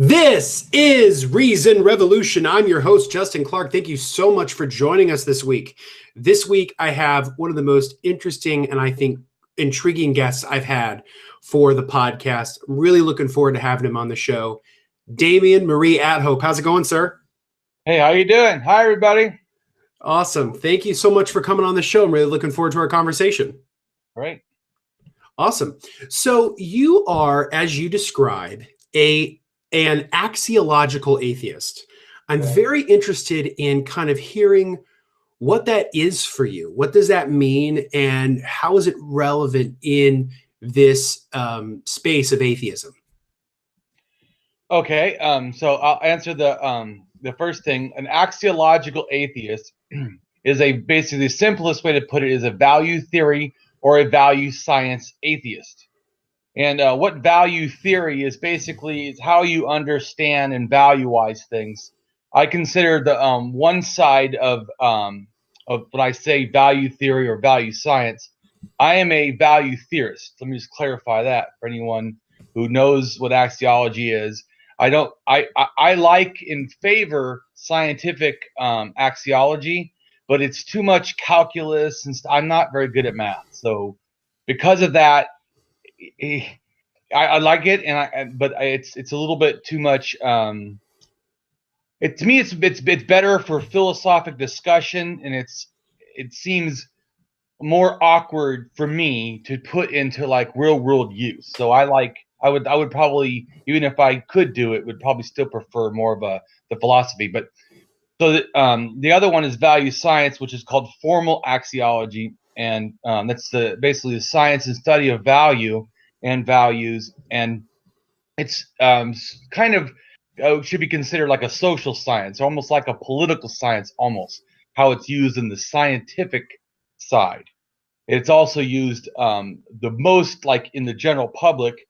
This is Reason Revolution. I'm your host, Justin Clark. Thank you so much for joining us this week. This week, I have one of the most interesting and I think intriguing guests I've had for the podcast. Really looking forward to having him on the show. Damien Marie Athope. How's it going, sir? Hey, how you doing? Hi, everybody. Awesome. Thank you so much for coming on the show. I'm really looking forward to our conversation. Great. Awesome. So you are, as you describe, an axiological atheist. I'm very interested in kind of hearing what that is for you. What does that mean, and how is it relevant in this space of atheism? Okay, so I'll answer the first thing. An axiological atheist is basically the simplest way to put it is a value theory or a value science atheist. And what value theory is basically is how you understand and value-wise things. I consider the one side of when I say value theory or value science, I am a value theorist. Let me just clarify that for anyone who knows what axiology is. I like and favor scientific axiology, but it's too much calculus, and I'm not very good at math. So because of that, I like it, but it's a little bit too much. To me, it's better for philosophic discussion, and it seems more awkward for me to put into like real world use. So I would probably, even if I could do it, would probably still prefer more of the philosophy. But so the other one is value science, which is called formal axiology, and that's basically the science and study of value and values, and it's kind of should be considered like a social science, almost like a political science, almost how it's used in the scientific side. It's also used the most like in the general public,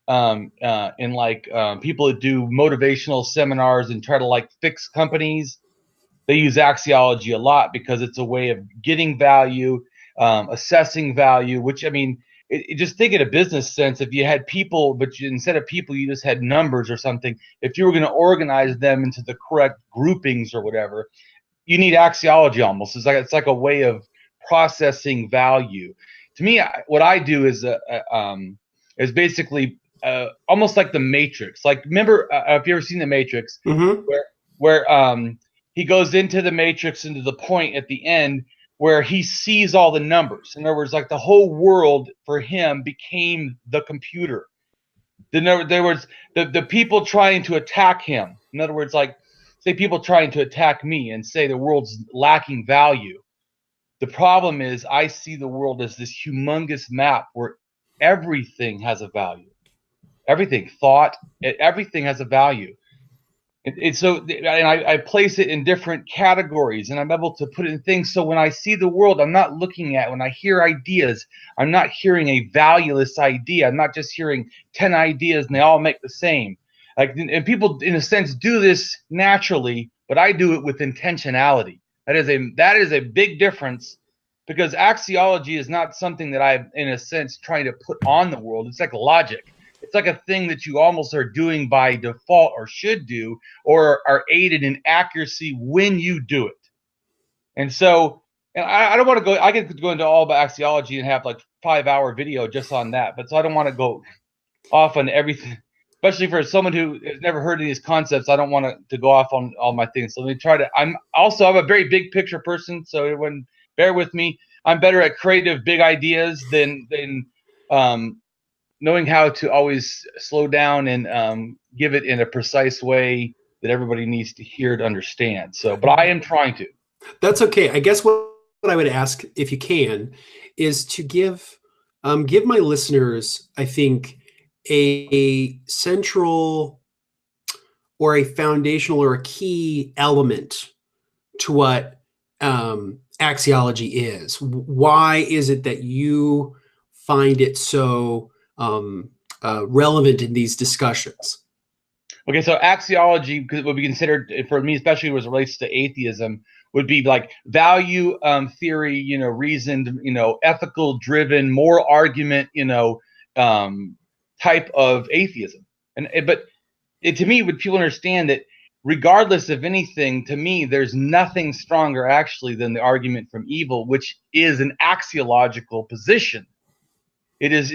in like people that do motivational seminars and try to like fix companies. They use axiology a lot because it's a way of getting value, assessing value, which I mean, just think in a business sense, if you had people, but instead of people, you just had numbers or something, if you were going to organize them into the correct groupings or whatever, you need axiology almost. It's like a way of processing value. To me, what I do is basically almost like the Matrix. Like, remember, if you ever seen the Matrix, where he goes into the Matrix, into the point at the end where he sees all the numbers. In other words, like the whole world for him became the computer. In other words, the people trying to attack him. In other words, like say people trying to attack me and say the world's lacking value. The problem is I see the world as this humongous map where everything has a value. Everything, thought, everything has a value. I place it in different categories, and I'm able to put it in things. So when I see the world, I'm not looking at, when I hear ideas, I'm not hearing a valueless idea. I'm not just hearing 10 ideas and they all make the same. Like, and people in a sense do this naturally, but I do it with intentionality. That is a big difference, because axiology is not something that I'm in a sense trying to put on the world. It's like logic. It's like a thing that you almost are doing by default, or should do, or are aided in accuracy when you do it. And so, and I don't want to go, I could go into all about axiology and have like 5-hour video just on that, but so I don't want to go off on everything, especially for someone who has never heard of these concepts. I don't want to go off on all my things. So let me try to, I'm a very big picture person, so everyone bear with me. I'm better at creative big ideas than knowing how to always slow down and give it in a precise way that everybody needs to hear to understand. So, but I am trying to. That's okay. I guess what I would ask, if you can, is to give my listeners, I think, a central or a foundational or a key element to what axiology is. Why is it that you find it so relevant in these discussions? Okay, so axiology would be considered, for me, especially as it relates to atheism, would be like value theory, reasoned, ethical driven, moral argument, type of atheism. But to me, would people understand that regardless of anything, to me, there's nothing stronger actually than the argument from evil, which is an axiological position. It is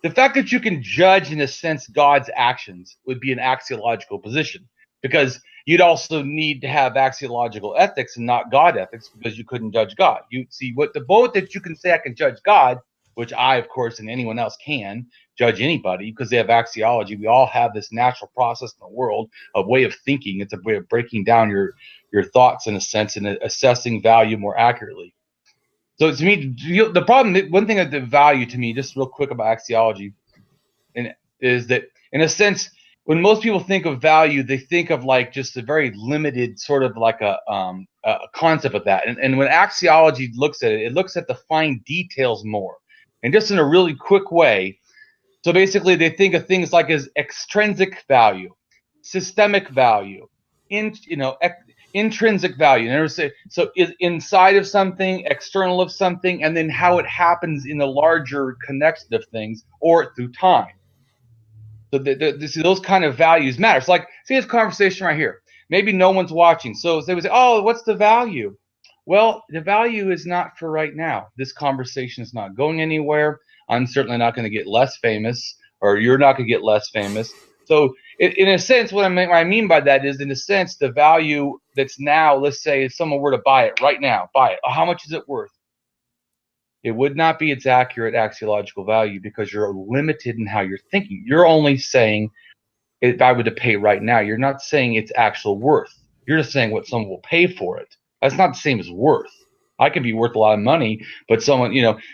the fact that you can judge, in a sense, God's actions would be an axiological position, because you'd also need to have axiological ethics and not God ethics, because you couldn't judge God. You see, what the moment that you can say I can judge God, which I, of course, and anyone else can judge anybody because they have axiology. We all have this natural process in the world, a way of thinking. It's a way of breaking down your thoughts, in a sense, and assessing value more accurately. So to me, the problem, one thing that the value to me, just real quick about axiology, and is that, in a sense, when most people think of value, they think of like just a very limited sort of like a concept of that. And when axiology looks at it, it looks at the fine details more, and just in a really quick way. So basically, they think of things like as extrinsic value, systemic value, intrinsic value. So is inside of something, external of something, and then how it happens in the larger connection of things, or through time. So those kind of values matter. It's like, see this conversation right here. Maybe no one's watching, so they would say, "Oh, what's the value?" Well, the value is not for right now. This conversation is not going anywhere. I'm certainly not going to get less famous, or you're not going to get less famous. So in a sense, what I mean by that is, in a sense, the value that's now, let's say if someone were to buy it right now, buy it. How much is it worth? It would not be its accurate axiological value, because you're limited in how you're thinking. You're only saying, if I were to pay right now, you're not saying its actual worth. You're just saying what someone will pay for it. That's not the same as worth. I can be worth a lot of money, but someone,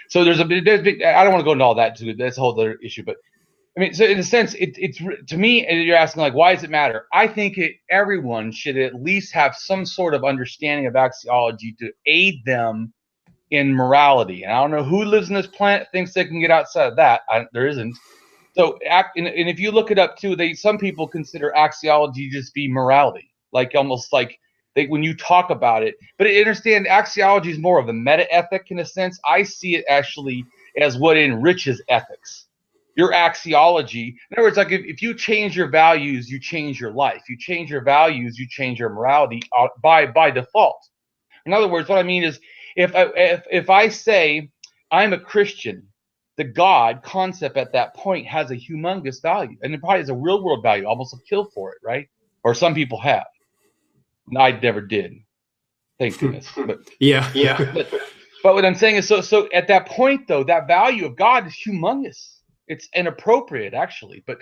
so there's big, I don't want to go into all that, too. That's a whole other issue. But I mean, so in a sense, it's to me, you're asking, like, why does it matter? I think everyone should at least have some sort of understanding of axiology to aid them in morality. And I don't know who lives on this planet thinks they can get outside of that. There isn't. So, and if you look it up too, some people consider axiology just be morality, like almost like when you talk about it. But I understand axiology is more of a meta ethic in a sense. I see it actually as what enriches ethics. Your axiology, in other words, like if you change your values, you change your life. You change your values, you change your morality by default. In other words, what I mean is, if I say I'm a Christian, the God concept at that point has a humongous value, and it probably has a real world value, almost a kill for it, right? Or some people have. I never did, thank goodness. But yeah. But what I'm saying is, so at that point though, that value of God is humongous. It's inappropriate, actually. But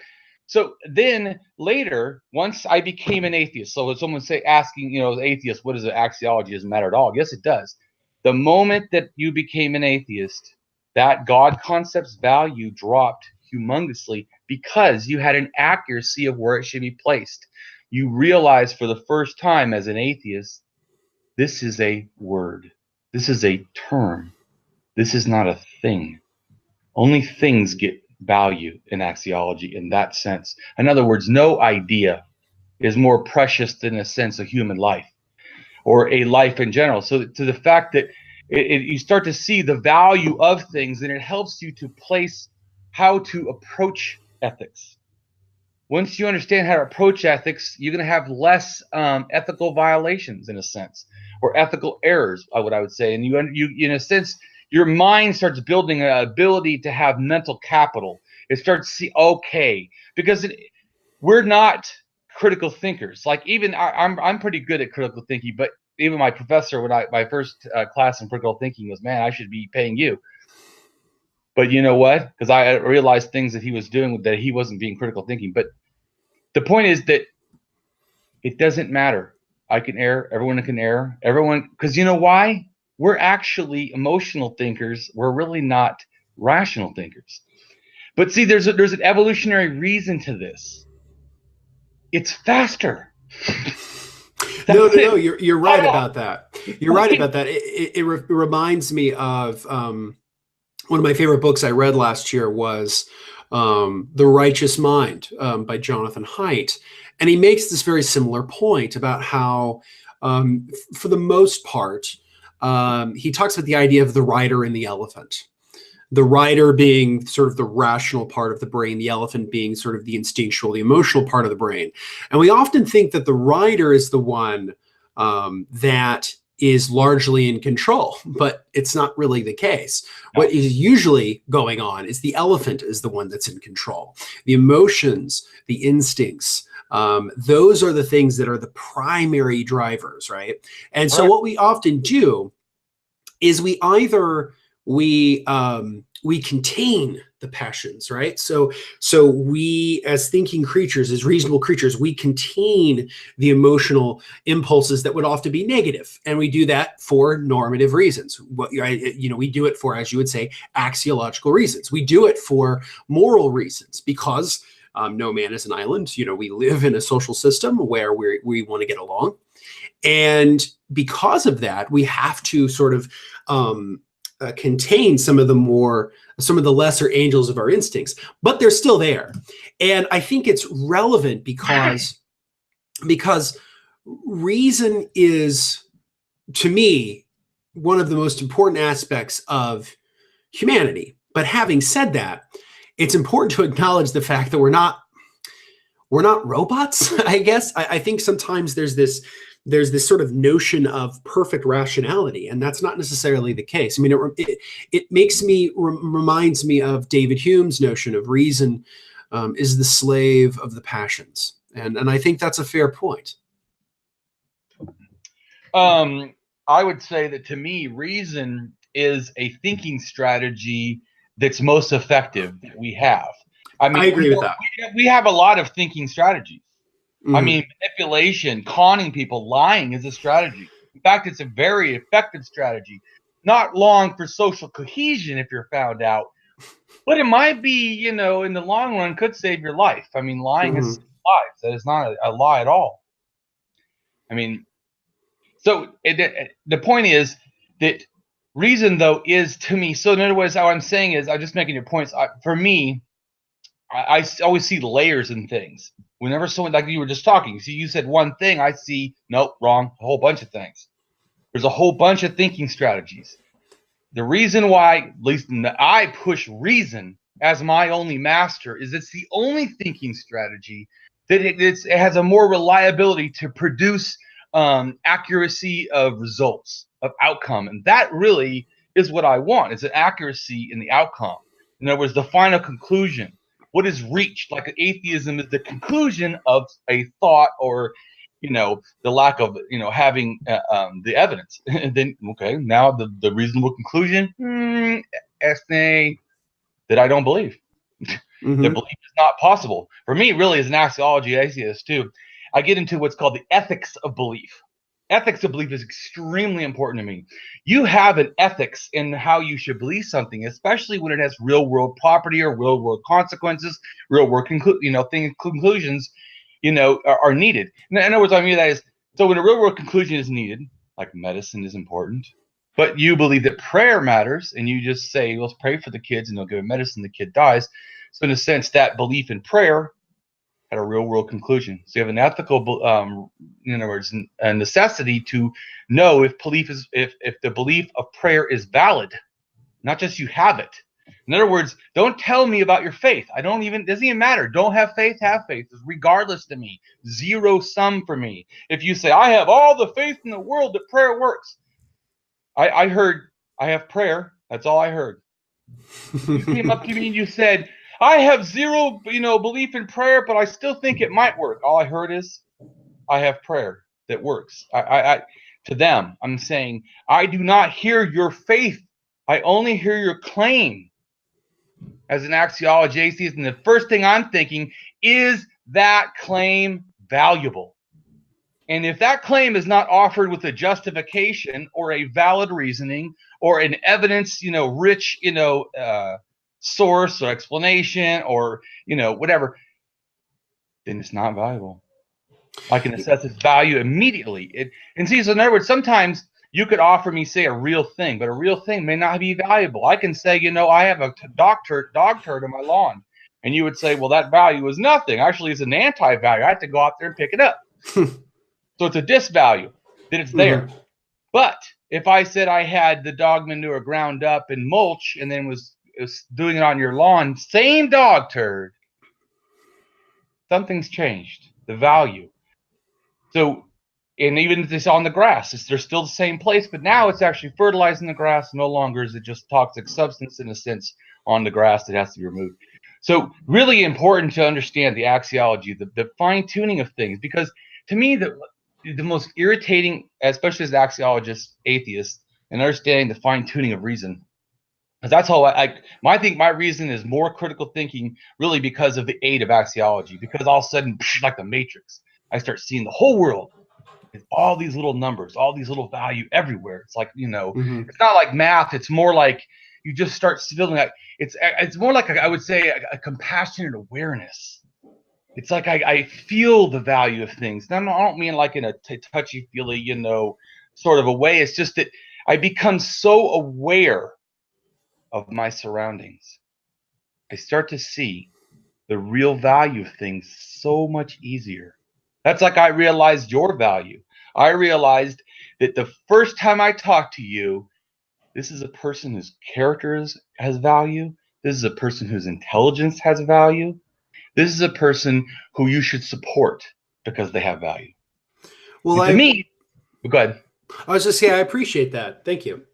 so then later, once I became an atheist, so when someone asking, atheist, what is it? Axiology doesn't matter at all. Yes, it does. The moment that you became an atheist, that God concept's value dropped humongously, because you had an accuracy of where it should be placed. You realize for the first time as an atheist, this is a word. This is a term. This is not a thing. Only things get value in axiology in that sense. In other words, no idea is more precious than a sense of human life, or a life in general. So to the fact that you start to see the value of things, and it helps you to place how to approach ethics. Once you understand how to approach ethics, you're going to have less ethical violations, in a sense, or ethical errors, what I would say. And you in a sense, your mind starts building an ability to have mental capital. It starts to see, okay, because we're not critical thinkers. Like, even I'm pretty good at critical thinking, but even my professor, my first class in critical thinking was, man, I should be paying you. But you know what? Because I realized things that he was doing that he wasn't being critical thinking. But the point is that it doesn't matter. I can err. Everyone can err. Everyone, because you know why? We're actually emotional thinkers. We're really not rational thinkers. But see, there's an evolutionary reason to this. It's faster. No, you're right about that. You're right about that. It reminds me of one of my favorite books I read last year was The Righteous Mind by Jonathan Haidt. And he makes this very similar point about how, for the most part, he talks about the idea of the rider and the elephant. the rider being sort of the rational part of the brain, the elephant being sort of the instinctual, the emotional part of the brain. And we often think that the rider is the one that is largely in control, but it's not really the case. No. What is usually going on is the elephant is the one that's in control. The emotions, the instincts, those are the things that are the primary drivers, right? And so what we often do is we either we contain the passions, right? So we, as thinking creatures, as reasonable creatures, we contain the emotional impulses that would often be negative, and we do that for normative reasons. We do it for, as you would say, axiological reasons. We do it for moral reasons because no man is an island. We live in a social system where we want to get along, and because of that, we have to sort of contain some of the lesser angels of our instincts, but they're still there. And I think it's relevant because reason is, to me, one of the most important aspects of humanity. But having said that, it's important to acknowledge the fact that we're not robots, I guess. I think sometimes there's this sort of notion of perfect rationality, and that's not necessarily the case. I mean, it reminds me of David Hume's notion of reason is the slave of the passions, and I think that's a fair point. I would say that, to me, reason is a thinking strategy that's most effective that we have. I mean, I agree with that. We have a lot of thinking strategies. Mm-hmm. I mean, manipulation, conning people, lying is a strategy. In fact, it's a very effective strategy. Not long for social cohesion if you're found out, but it might be, in the long run, could save your life. I mean, lying has saved lives. That is not a lie at all. I mean, so the point is that reason, though, is, to me, so in other words, how I'm saying is, I'm just making your points. For me, I always see layers in things. Whenever someone, like you were just talking, see, you said one thing, I see, nope, wrong, a whole bunch of things. There's a whole bunch of thinking strategies. The reason why, at least I push reason as my only master, is it's the only thinking strategy that it has a more reliability to produce accuracy of results, of outcome. And that really is what I want, is an accuracy in the outcome. In other words, the final conclusion. What is reached? Like atheism is the conclusion of a thought, or, the lack of, having the evidence. And then, okay, now the reasonable conclusion, that I don't believe. Mm-hmm. The belief is not possible. For me, really, as an axiology atheist too, I get into what's called the ethics of belief. Ethics of belief is extremely important to me. You have an ethics in how you should believe something, especially when it has real world property or real world consequences, real world conclusions, are needed. In other words, I mean that is, so when a real world conclusion is needed, like medicine is important, but you believe that prayer matters, and you just say, let's pray for the kids, and they'll give a medicine, the kid dies. So in a sense, that belief in prayer had a real world conclusion. So you have an ethical, in other words, a necessity to know if the belief of prayer is valid, not just you have it. In other words, don't tell me about your faith. Doesn't even matter. Don't have faith, have faith. It's regardless to me. Zero sum for me. If you say, I have all the faith in the world that prayer works. I heard, I have prayer. That's all I heard. You came up to me and you said, I have zero, belief in prayer, but I still think it might work. All I heard is, I have prayer that works. To them, I'm saying, I do not hear your faith. I only hear your claim. As an axiology atheist, and the first thing I'm thinking, is that claim valuable? And if that claim is not offered with a justification or a valid reasoning or an evidence, rich, source or explanation or, whatever, then it's not valuable. I can assess its value immediately. So in other words, sometimes you could offer me, say, a real thing, but a real thing may not be valuable. I can say, I have a dog turd on my lawn. And you would say, well, that value is nothing. Actually, it's an anti-value. I have to go out there and pick it up. So it's a disvalue that it's there. But if I said I had the dog manure ground up in mulch and then was was doing it on your lawn, same dog turd, something's changed, the value. So, and even if it's on the grass, they're still the same place, but now it's actually fertilizing the grass. No longer is it just toxic substance in a sense on the grass that has to be removed. So really important to understand the axiology, the fine-tuning of things, because to me, the most irritating, especially as an axiologist, atheist, and understanding the fine-tuning of reason, because that's how I think my reason is more critical thinking, really because of the aid of axiology, because all of a sudden, like the Matrix, I start seeing the whole world. It's all these little numbers, all these little value everywhere. It's like, it's not like math. It's more like you just start feeling like it's more like I would say a compassionate awareness. It's like I feel the value of things. And I don't mean like in a touchy-feely, sort of a way. It's just that I become so aware of my surroundings. I start to see the real value of things so much easier. That's like I realized your value. I realized that the first time I talked to you, this is a person whose character has value. This is a person whose intelligence has value. This is a person who you should support because they have value. Well, to me, go ahead. I was just saying, I appreciate that. Thank you.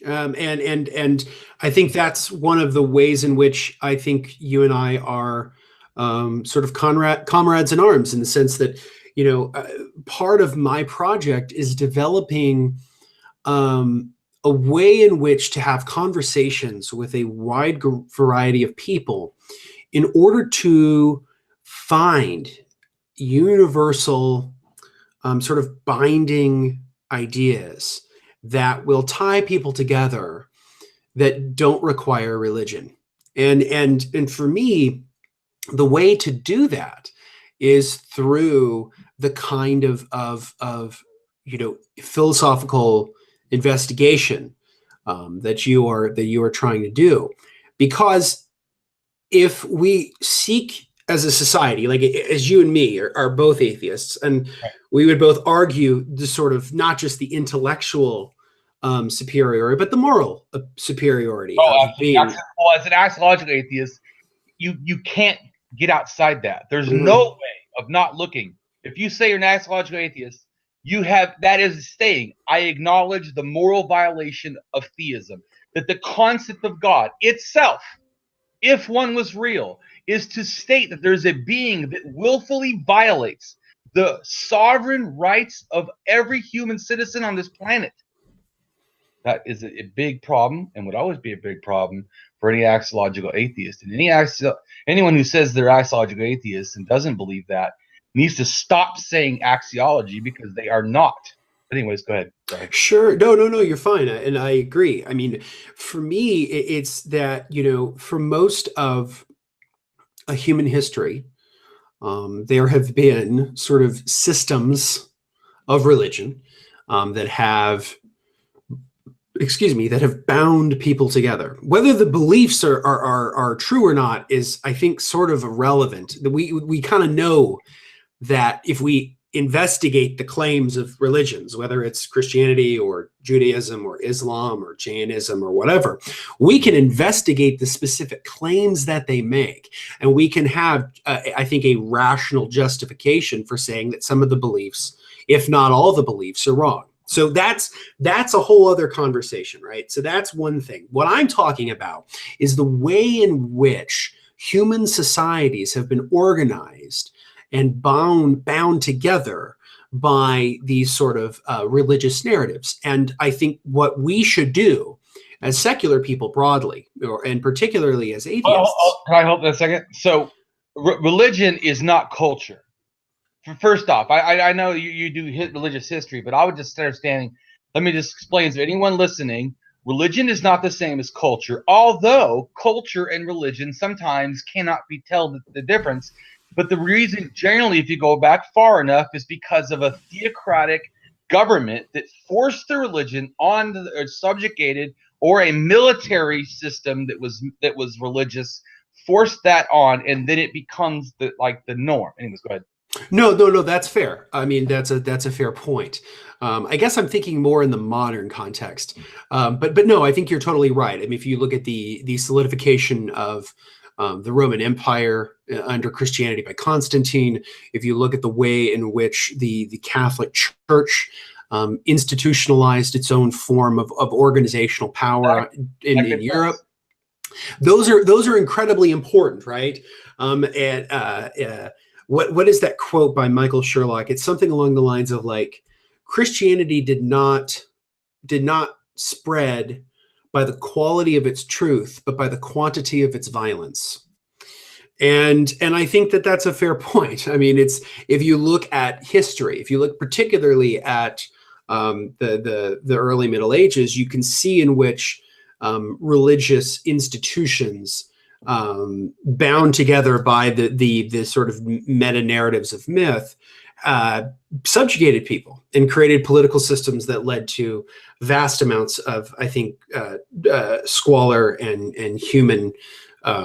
And I think that's one of the ways in which I think you and I are sort of comrades in arms, in the sense that, part of my project is developing a way in which to have conversations with a wide variety of people in order to find universal sort of binding ideas that will tie people together that don't require religion. And for me, the way to do that is through the kind of philosophical investigation that you are trying to do. Because if we seek as a society, like as you and me are both atheists, and we would both argue the sort of not just the intellectual superiority, but the moral superiority. As an axiological atheist, you can't get outside that. There's no way of not looking. If you say you're an axiological atheist, that is saying, I acknowledge the moral violation of theism, that the concept of God itself, if one was real, is to state that there's a being that willfully violates the sovereign rights of every human citizen on this planet. That is a big problem, and would always be a big problem for any axiological atheist. And anyone who says they're axiological atheists and doesn't believe that needs to stop saying axiology, because they are not. But anyways, go ahead. Sorry. Sure. No, you're fine. And I agree. I mean, for me, it's that, for most of a human history, there have been sort of systems of religion that have bound people together. Whether the beliefs are true or not is, I think, sort of irrelevant. We kind of know that if we investigate the claims of religions, whether it's Christianity or Judaism or Islam or Jainism or whatever, we can investigate the specific claims that they make. And we can have, I think, a rational justification for saying that some of the beliefs, if not all the beliefs, are wrong. So that's a whole other conversation, right? So that's one thing. What I'm talking about is the way in which human societies have been organized and bound together by these sort of religious narratives. And I think what we should do as secular people broadly, and particularly as atheists. Can I hold that a second? So religion is not culture. First off, I know you do hit religious history, but I would just understanding. Let me just explain to anyone listening. Religion is not the same as culture, although culture and religion sometimes cannot be told the difference. But the reason, generally, if you go back far enough, is because of a theocratic government that forced the religion on subjugated, or a military system that was religious, forced that on, and then it becomes the norm. Anyways, go ahead. No, that's fair. I mean, that's a fair point. I guess I'm thinking more in the modern context, but no, I think you're totally right. I mean, if you look at the solidification of the Roman Empire under Christianity by Constantine, if you look at the way in which the Catholic Church institutionalized its own form of organizational power in Europe, those are incredibly important, right? What is that quote by Michael Sherlock? It's something along the lines of like, Christianity did not spread by the quality of its truth, but by the quantity of its violence. And I think that that's a fair point. I mean, it's, if you look at history, if you look particularly at the early Middle Ages, you can see in which religious institutions bound together by the sort of meta narratives of myth subjugated people and created political systems that led to vast amounts of, I think, squalor and human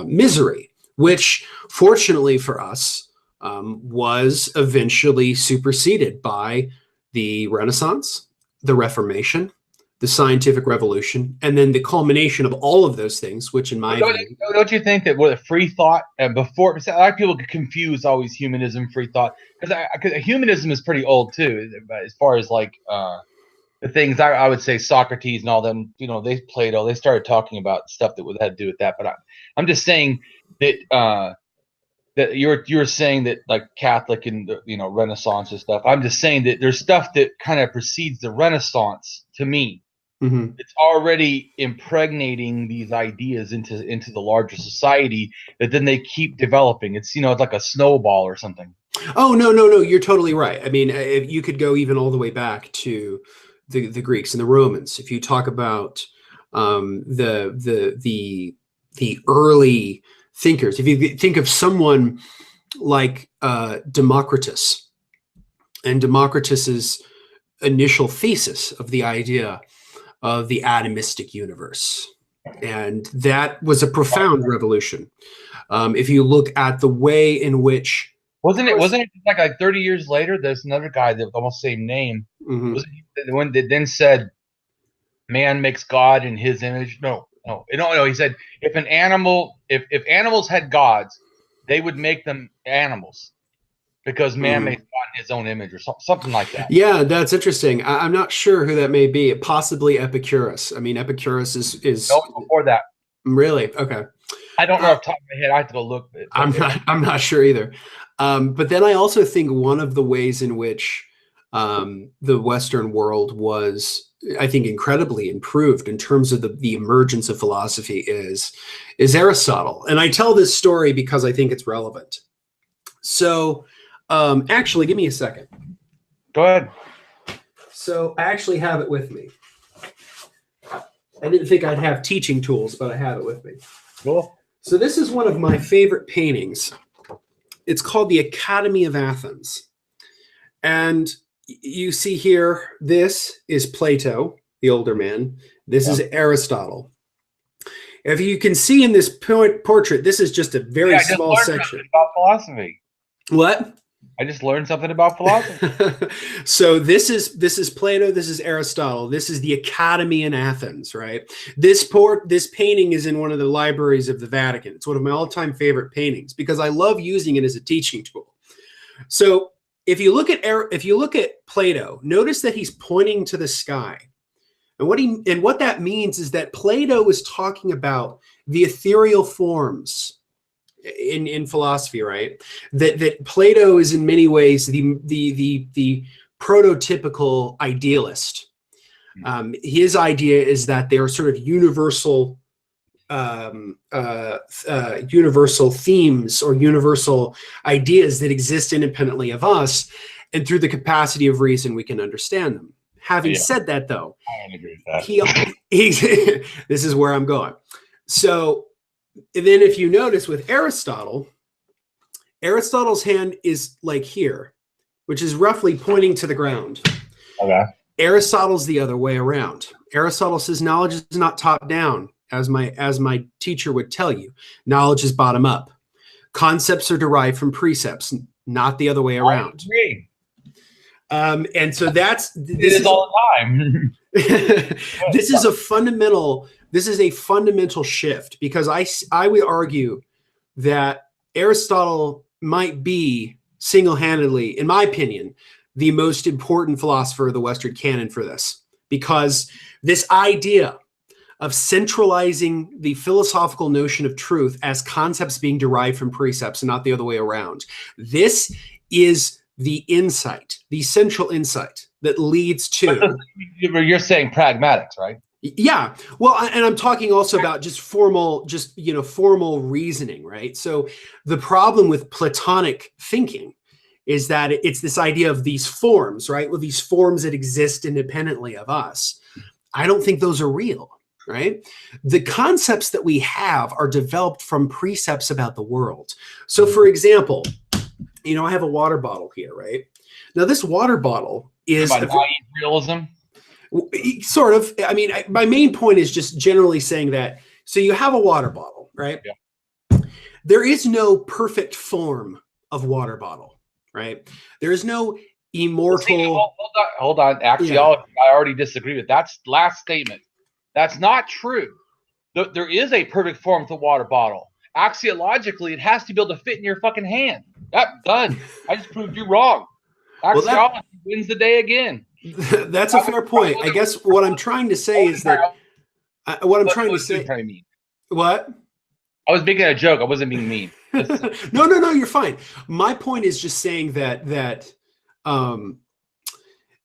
misery, which fortunately for us was eventually superseded by the Renaissance, the Reformation, the scientific revolution, and then the culmination of all of those things, which in my view... Don't you think that with a free thought, and before, a lot of people confuse always humanism, free thought, because humanism is pretty old too, as far as like the things I would say Socrates and all them, you know, Plato, they started talking about stuff that had to do with that. But I'm just saying that that you're saying that like Catholic and Renaissance and stuff. I'm just saying that there's stuff that kind of precedes the Renaissance to me. Mm-hmm. It's already impregnating these ideas into the larger society that then they keep developing. It's it's like a snowball or something. Oh no, you're totally right. I mean, if you could go even all the way back to the Greeks and the Romans. If you talk about the early thinkers, if you think of someone like Democritus, and Democritus's initial thesis of the idea of the atomistic universe, and that was a profound revolution. If you look at the way in which wasn't it like 30 years later, there's another guy that almost same name. Mm-hmm. Was it the one that then said man makes God in his image? No. He said if animals had gods, they would make them animals because man makes God in his own image or something like that. Yeah, that's interesting. I'm not sure who that may be. Possibly Epicurus. I mean, Epicurus is no, before that. Really? Okay. I don't know off the top of my head. I have to go look. I'm not sure either. But then I also think one of the ways in which the Western world was, I think, incredibly improved in terms of the emergence of philosophy is Aristotle. And I tell this story because I think it's relevant. So actually, give me a second. Go ahead. So I actually have it with me. I didn't think I'd have teaching tools, but I have it with me. Cool. So this is one of my favorite paintings. It's called The Academy of Athens. And you see here, this is Plato, the older man. This is Aristotle. If you can see in this portrait, this is just a very small section. About philosophy. What? I just learned something about philosophy. So this is Plato. This is Aristotle. This is the Academy in Athens, right? This painting is in one of the libraries of the Vatican. It's one of my all-time favorite paintings because I love using it as a teaching tool. So if you look at Plato, notice that he's pointing to the sky, and what that means is that Plato is talking about the ethereal forms in philosophy, right? That Plato is in many ways the prototypical idealist. His idea is that there are sort of universal themes or universal ideas that exist independently of us, and through the capacity of reason we can understand them. Having said that, though, I don't agree with that. This is where I'm going. So and then if you notice with Aristotle, Aristotle's hand is like here, which is roughly pointing to the ground. Okay. Aristotle's the other way around. Aristotle says knowledge is not top down, as my teacher would tell you. Knowledge is bottom up. Concepts are derived from precepts. not the other way around. And so this is all the time. this is a fundamental shift, because I would argue that Aristotle might be single-handedly, in my opinion, the most important philosopher of the Western canon for this, because this idea of centralizing the philosophical notion of truth as concepts being derived from precepts and not the other way around, this is the insight, the central insight that leads to... You're saying pragmatics, right? Yeah. Well, and I'm talking also about just formal reasoning, right? So the problem with Platonic thinking is that it's this idea of these forms, right? Well, these forms that exist independently of us. I don't think those are real, right? The concepts that we have are developed from precepts about the world. So for example, I have a water bottle here, right? Now this water bottle is realism. Sort of. I mean, my main point is just generally saying that. So you have a water bottle, right? Yeah. There is no perfect form of water bottle, right? There is no immortal. Hold on. Axiological. Yeah. I already disagree with that last statement. That's not true. There is a perfect form of the water bottle. Axiologically, it has to be able to fit in your fucking hand. Done. I just proved you wrong. Axiology wins the day again. That's a fair point. I guess what I'm trying to say is that what I was making a joke. I wasn't being mean. No, you're fine. My point is just saying that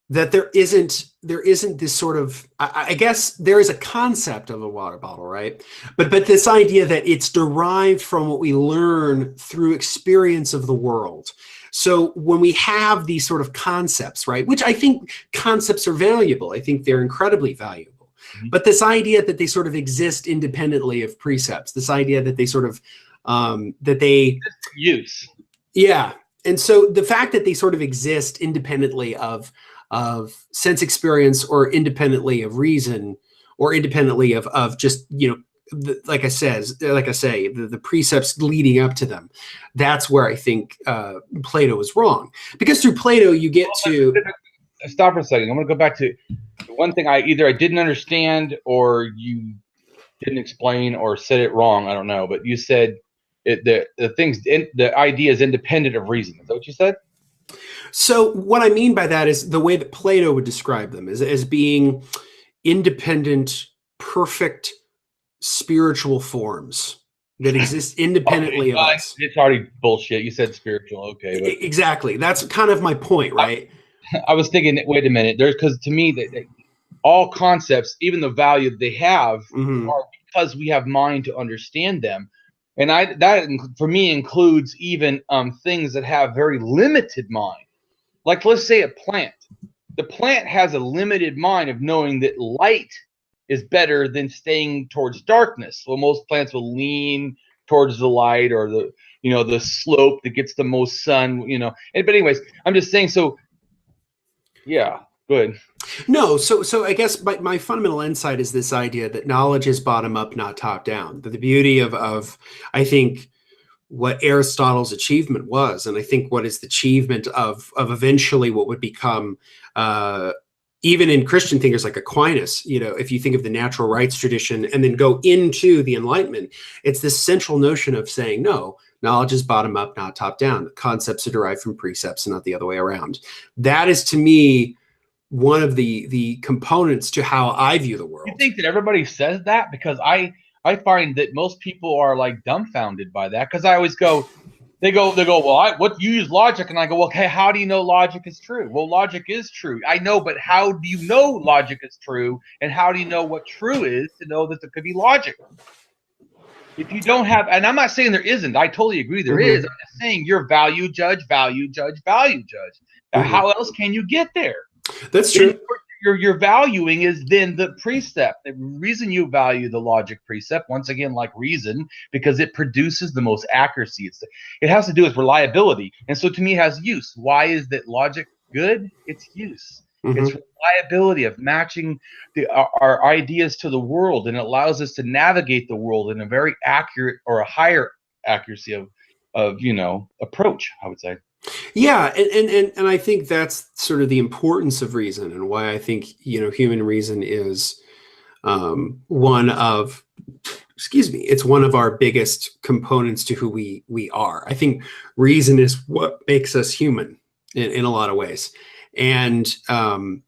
there isn't this sort of, I guess there is a concept of a water bottle, right? But this idea that it's derived from what we learn through experience of the world. So when we have these sort of concepts, right, which I think concepts are valuable, I think they're incredibly valuable. Mm-hmm. But this idea that they sort of exist independently of precepts, this idea that they sort of, use. Yeah. And so the fact that they sort of exist independently of sense experience, or independently of reason, or independently of just, like I say, the precepts leading up to them. That's where I think Plato was wrong, because through Plato you get to... Stop for a second. I'm going to go back to one thing I didn't understand, or you didn't explain, or said it wrong. I don't know, but you said the idea is independent of reason. Is that what you said? So what I mean by that is the way that Plato would describe them as being independent, perfect spiritual forms that exist independently of us. It's already bullshit. You said spiritual. Okay. But exactly. That's kind of my point, right? I was thinking, wait a minute. Because to me, all concepts, even the value they have, mm-hmm. are because we have mind to understand them. And that for me includes even things that have very limited mind. Like, let's say a plant. The plant has a limited mind of knowing that light is better than staying towards darkness. Well, most plants will lean towards the light, or the slope that gets the most sun, But anyways, I'm just saying, so yeah, good. No, so I guess my fundamental insight is this idea that knowledge is bottom up, not top down. That the beauty of I think what Aristotle's achievement was, and I think what is the achievement of eventually what would become even in Christian thinkers like Aquinas, if you think of the natural rights tradition and then go into the Enlightenment, it's this central notion of saying, no, knowledge is bottom up, not top down. Concepts are derived from precepts and not the other way around. That is, to me, one of the components to how I view the world. You think that everybody says that? Because I find that most people are like dumbfounded by that, because I always go, they go, well, what you use logic, and I go, well, okay, how do you know logic is true? Well, logic is true. I know, but how do you know logic is true, and how do you know what true is to know that there could be logic? If you don't have, and I'm not saying there isn't, I totally agree there mm-hmm. is. I'm just saying you're value judge. Mm-hmm. How else can you get there? That's true. You're valuing is then the precept. The reason you value the logic precept, once again, like reason, because it produces the most accuracy. It has to do with reliability. And so to me, it has use. Why is that logic good? It's use. Mm-hmm. It's reliability of matching our ideas to the world, and it allows us to navigate the world in a very accurate, or a higher accuracy of approach, I would say. Yeah, and I think that's sort of the importance of reason, and why I think, human reason is one of, excuse me, it's one of our biggest components to who we are. I think reason is what makes us human in a lot of ways. And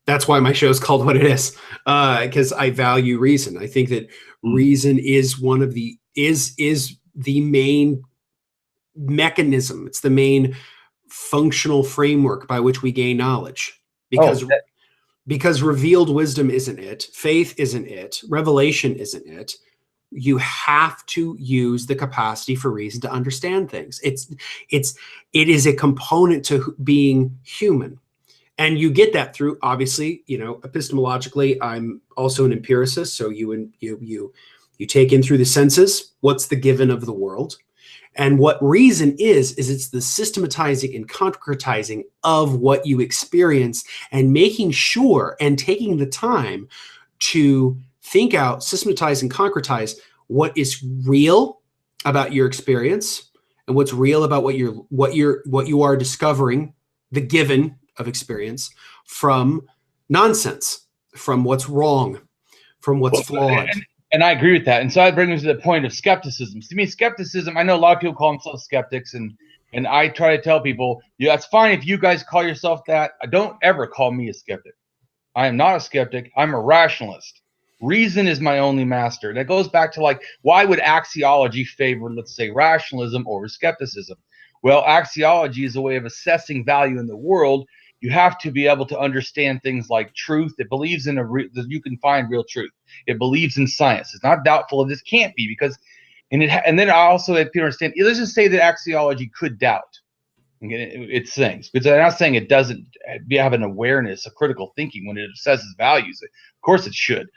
that's why my show is called what it is, because I value reason. I think that reason is one of the is the main mechanism. It's the main functional framework by which we gain knowledge, because because revealed wisdom isn't it, faith isn't it, revelation isn't it. You have to use the capacity for reason to understand things. It is a component to being human. And you get that through, obviously, epistemologically, I'm also an empiricist. So you take in through the senses what's the given of the world. And what reason is it's the systematizing and concretizing of what you experience, and making sure and taking the time to think out, systematize, and concretize what is real about your experience, and what's real about what you are discovering, the given of experience, from nonsense, from what's wrong, from what's flawed. And I agree with that. And so that brings me to the point of skepticism. To me, skepticism, I know a lot of people call themselves skeptics, and I try to tell people, yeah, that's fine if you guys call yourself that. Don't ever call me a skeptic. I am not a skeptic. I'm a rationalist. Reason is my only master. That goes back to, like, why would axiology favor, let's say, rationalism over skepticism? Well, axiology is a way of assessing value in the world. You have to be able to understand things like truth. It believes in that you can find real truth. It believes in science. It's not doubtful of this can't be, because, and then I also have people understand. Let's just say that axiology could doubt its things, because I'm not saying it doesn't have an awareness, a critical thinking when it assesses values. Of course, it should.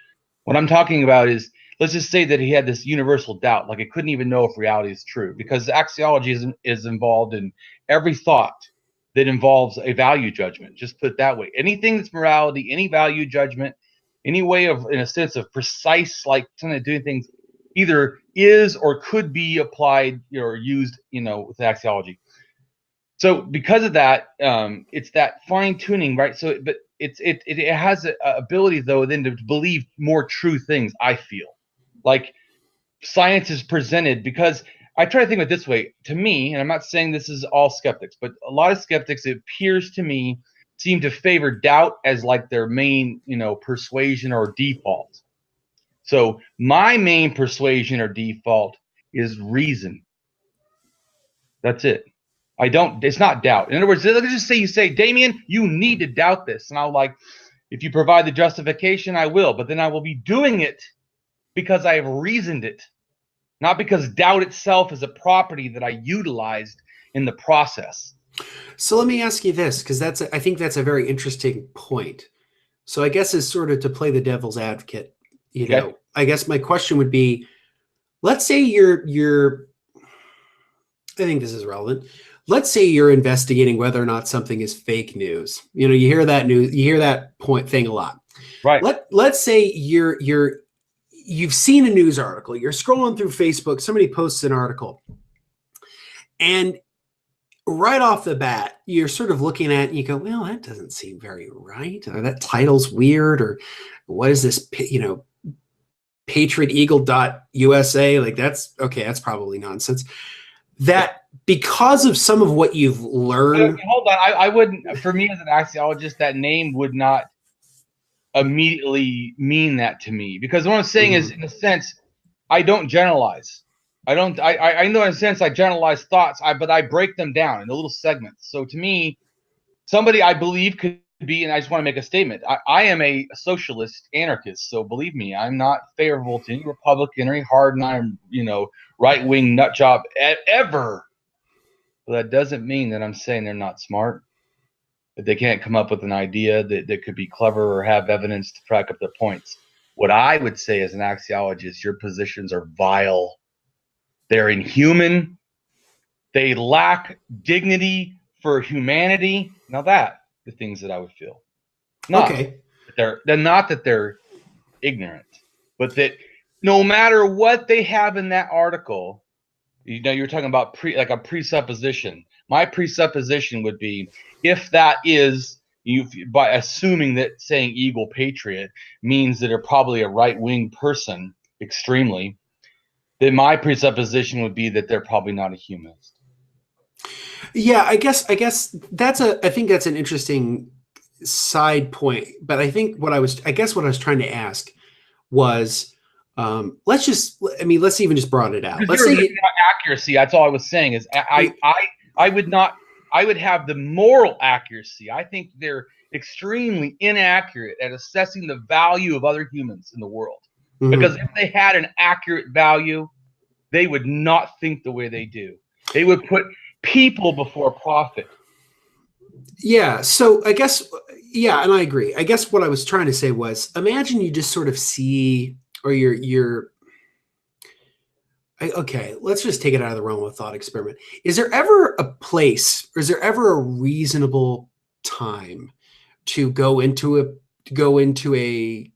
What I'm talking about is, let's just say that he had this universal doubt, like it couldn't even know if reality is true, because axiology is involved in every thought that involves a value judgment. Just put it that way. Anything that's morality, any value judgment, any way of, in a sense of precise, like trying to do things, either is or could be applied or used, with axiology. So because of that, it's that fine tuning, right? So, but it has an ability, though, then to believe more true things. I feel like science is presented, because I try to think of it this way. To me, and I'm not saying this is all skeptics, but a lot of skeptics, it appears to me, seem to favor doubt as like their main, persuasion or default. So my main persuasion or default is reason. That's it. It's not doubt. In other words, let's just say you say, Damien, you need to doubt this. And I'll like, if you provide the justification, I will. But then I will be doing it because I have reasoned it, not because doubt itself is a property that I utilized in the process. So let me ask you this, because I think that's a very interesting point. So I guess is sort of to play the devil's advocate. I guess my question would be, let's say you're I think this is relevant. Let's say you're investigating whether or not something is fake news. You hear that point thing a lot. Right. Let's say you've seen a news article, you're scrolling through Facebook, somebody posts an article, and right off the bat, you're sort of looking at it and you go, well, that doesn't seem very right. Or that title's weird. Or what is this, patrioteagle.usa? Like, that's okay. That's probably nonsense. That because of some of what you've learned. Hold on. I wouldn't, for me as an axiologist, that name would not immediately mean that to me, because what I'm saying is, in a sense, I don't generalize. I know in a sense I generalize thoughts, but I break them down into little segments. So to me, somebody I believe could be, and I just want to make a statement. I am a socialist anarchist. So believe me, I'm not favorable to any Republican or any hard-line, right-wing nut job ever. But that doesn't mean that I'm saying they're not smart, that they can't come up with an idea that could be clever or have evidence to back up their points. What I would say as an axiologist, your positions are vile. They're inhuman. They lack dignity for humanity. Now the things that I would feel. They're not that they're ignorant, but that no matter what they have in that article, You know, you're talking about like a presupposition. My presupposition would be, if that is you, by assuming that saying eagle patriot means that they're probably a right-wing person extremely, then my presupposition would be that they're probably not a humanist. Yeah, I guess I think that's an interesting side point. But I think what I was trying to ask was, let's even just broaden it out. Because Let's you're say about accuracy. That's all I was saying. Is I would not. I would have the moral accuracy. I think they're extremely inaccurate at assessing the value of other humans in the world. Mhm. Because if they had an accurate value, they would not think the way they do. They would put people before profit. Yeah. So I guess, yeah, and I agree. I guess what I was trying to say was, imagine you just sort of see, or okay, let's just take it out of the realm of thought experiment. Is there ever a place, or is there ever a reasonable time to go into a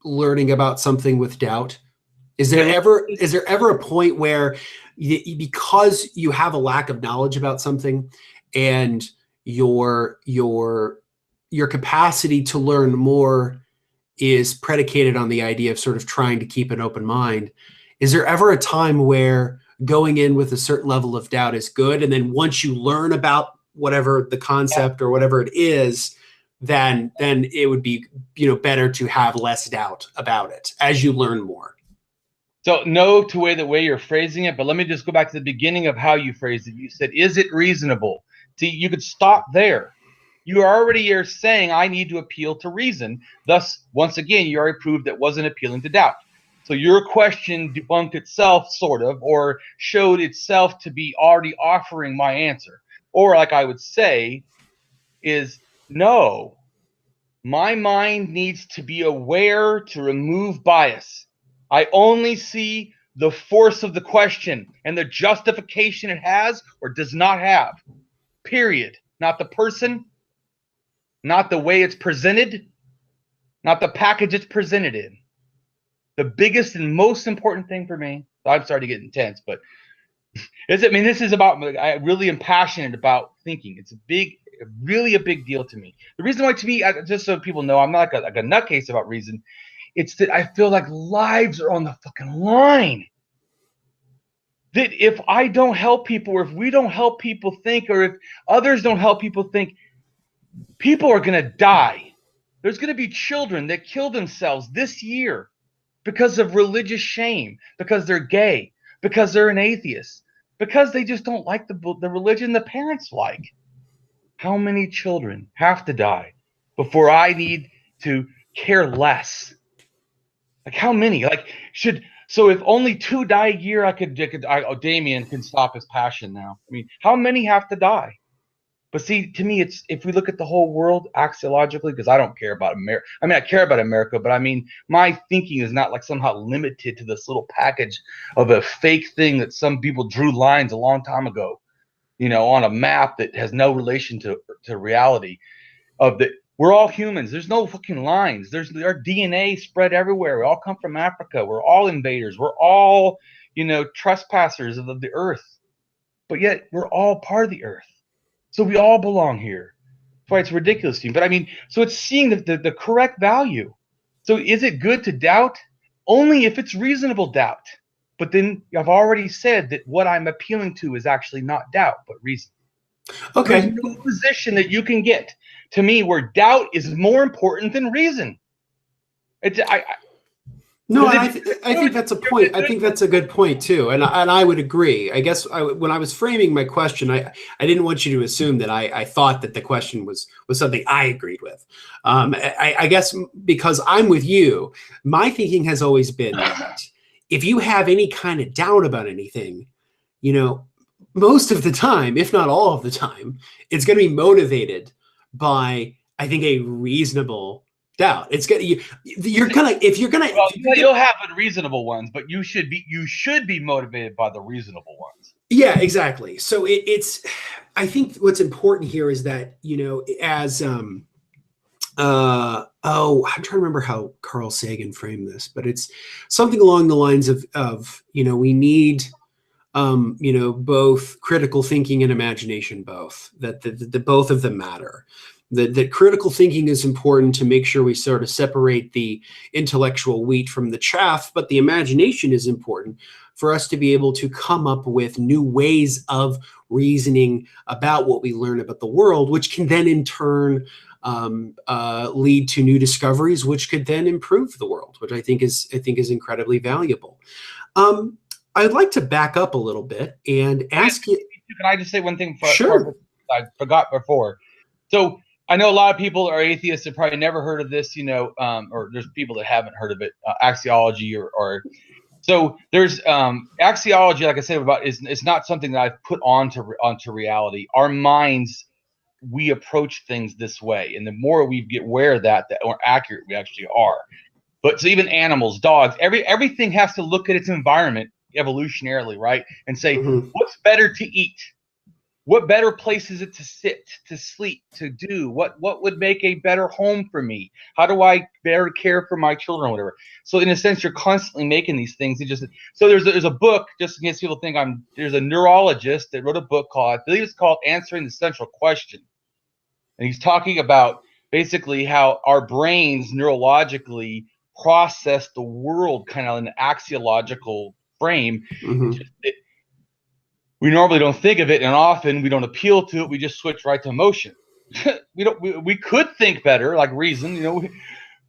learning about something with doubt? Is there ever a point where because you have a lack of knowledge about something, and your capacity to learn more is predicated on the idea of sort of trying to keep an open mind, is there ever a time where going in with a certain level of doubt is good, and then once you learn about whatever the concept or whatever it is, then it would be, better to have less doubt about it as you learn more? So no to the way you're phrasing it, but let me just go back to the beginning of how you phrased it. You said, is it reasonable? See, you could stop there. You already are saying I need to appeal to reason. Thus, once again, you already proved that wasn't appealing to doubt. So your question debunked itself, sort of, or showed itself to be already offering my answer. Or like I would say is, no, my mind needs to be aware to remove bias. I only see the force of the question and the justification it has or does not have. Period. Not the person, not the way it's presented, not the package it's presented in. The biggest and most important thing for me, I'm sorry to get intense, but this is about, I really am passionate about thinking. It's really a big deal to me. The reason why, to me, just so people know, I'm not like a nutcase about reason. It's that I feel like lives are on the fucking line. That if I don't help people, or if we don't help people think, or if others don't help people think, people are going to die. There's going to be children that kill themselves this year because of religious shame, because they're gay, because they're an atheist, because they just don't like the religion the parents like. How many children have to die before I need to care less? Like, how many? So if only 2 die a year, Damien can stop his passion now. I mean, how many have to die? But see, to me, it's, if we look at the whole world axiologically, because I don't care about America. I mean, I care about America, but I mean, my thinking is not like somehow limited to this little package of a fake thing that some people drew lines a long time ago, on a map that has no relation to reality. We're all humans. There's no fucking lines. Our DNA spread everywhere. We all come from Africa. We're all invaders. We're all, trespassers of the earth. But yet we're all part of the earth. So we all belong here. That's why it's ridiculous to me. But I mean, so it's seeing the correct value. So is it good to doubt? Only if it's reasonable doubt. But then I've already said that what I'm appealing to is actually not doubt, but reason. Okay. There's no position that you can get to me where doubt is more important than reason. No, I think that's a point. I think that's a good point too, and I would agree. I guess when I was framing my question, I didn't want you to assume that I thought that the question was something I agreed with. I guess because I'm with you, my thinking has always been that if you have any kind of doubt about anything, most of the time, if not all of the time, it's going to be motivated by, I think, a reasonable doubt. It's gonna you'll have unreasonable ones, but you should be motivated by the reasonable ones. Yeah, exactly. So I think what's important here is that, as I'm trying to remember how Carl Sagan framed this, but it's something along the lines of we need both critical thinking and imagination, both that both of them matter. That critical thinking is important to make sure we sort of separate the intellectual wheat from the chaff, but the imagination is important for us to be able to come up with new ways of reasoning about what we learn about the world, which can then in turn lead to new discoveries, which could then improve the world, which I think is incredibly valuable. I'd like to back up a little bit and ask you. Can I just say one thing? Sure. I forgot before. So I know a lot of people are atheists have probably never heard of this, or there's people that haven't heard of it, axiology or so there's axiology, like I said, it's not something that I've put onto reality. Our minds, we approach things this way, and the more we get aware of that, the more accurate we actually are. But so even animals, dogs, everything has to look at its environment evolutionarily, right? And say, what's better to eat? What better place is it to sit, to sleep, to do? What would make a better home for me? How do I better care for my children, whatever? So in a sense, you're constantly making these things. So there's a book, just in case people think there's a neurologist that wrote a book called, I believe it's called Answering the Central Question. And he's talking about basically how our brains neurologically process the world kind of in an axiological frame. We normally don't think of it, and often we don't appeal to it. We just switch right to emotion. We could think better, like reason.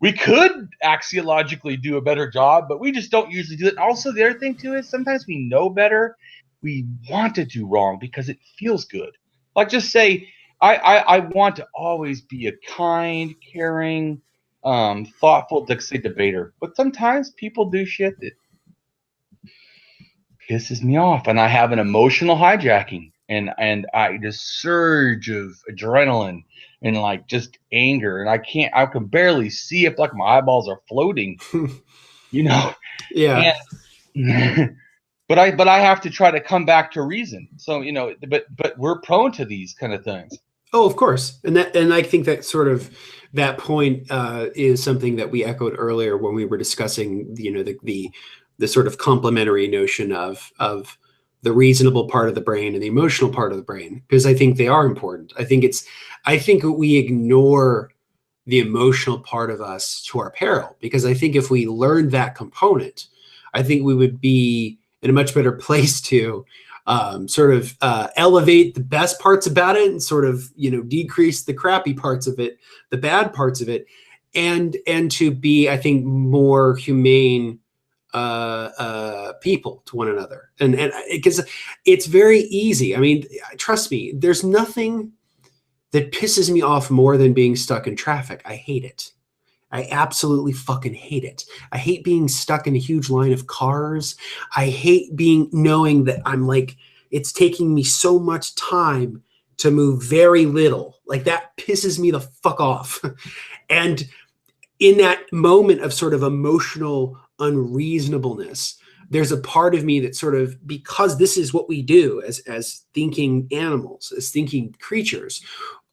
We could axiologically do a better job, but we just don't usually do it. Also, the other thing too is sometimes we know better. We want to do wrong because it feels good. Like just say, I want to always be a kind, caring, thoughtful, debater. But sometimes people do shit that pisses me off, and I have an emotional hijacking, and I just surge of adrenaline and like just anger, and I can barely see if like my eyeballs are floating, Yeah. And, but I have to try to come back to reason. So but we're prone to these kind of things. Oh, of course, and I think that sort of that point is something that we echoed earlier when we were discussing the sort of complementary notion of the reasonable part of the brain and the emotional part of the brain, because I think they are important. I think we ignore the emotional part of us to our peril, because I think if we learned that component, I think we would be in a much better place to elevate the best parts about it and sort of, decrease the crappy parts of it, the bad parts of it, and to be, I think, more humane people to one another. And because it's very easy. I mean, trust me, there's nothing that pisses me off more than being stuck in traffic. I hate it. I absolutely fucking hate it. I hate being stuck in a huge line of cars. I hate knowing that it's taking me so much time to move very little. Like that pisses me the fuck off. And in that moment of sort of emotional unreasonableness, there's a part of me that sort of, because this is what we do as thinking animals, as thinking creatures,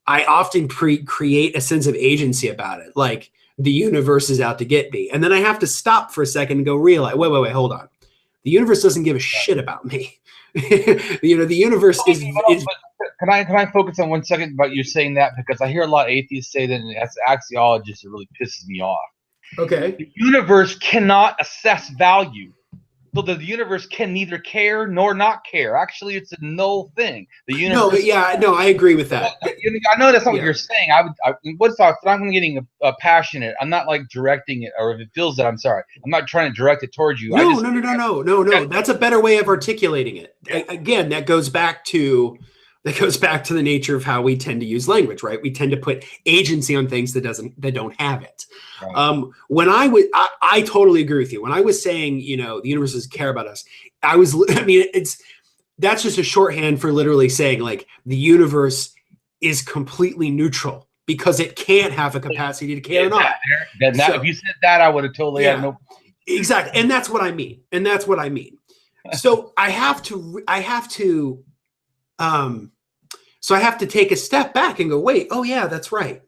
I often create a sense of agency about it. Like, the universe is out to get me. And then I have to stop for a second and go realize, wait, hold on. The universe doesn't give a shit about me. The universe is. Can I focus on 1 second about you saying that? Because I hear a lot of atheists say that, and as an axiologist, it really pisses me off. Okay. The universe cannot assess value. So the universe can neither care nor not care. Actually, it's a null thing. The universe. I agree with that. I know that's not what you're saying. I'm getting passionate. I'm not like directing it, or if it feels that, I'm sorry. I'm not trying to direct it towards you. No. That's a better way of articulating it. Again, that goes back to the nature of how we tend to use language, right? We tend to put agency on things that don't have it. Right. When I totally agree with you. When I was saying, the universe doesn't care about us, that's just a shorthand for literally saying like the universe is completely neutral because it can't have a capacity to care or not. If you said that, I would have totally had no. Exactly, and that's what I mean. So I have to take a step back and go, wait, oh yeah, that's right.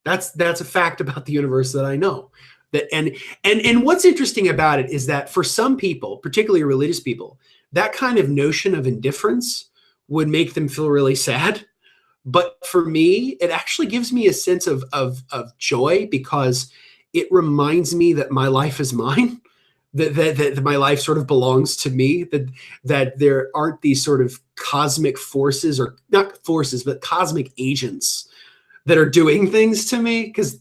That's a fact about the universe that I know. And what's interesting about it is that for some people, particularly religious people, that kind of notion of indifference would make them feel really sad. But for me, it actually gives me a sense of joy, because it reminds me that my life is mine, that my life sort of belongs to me, that there aren't these sort of cosmic forces, or not forces, but cosmic agents that are doing things to me, because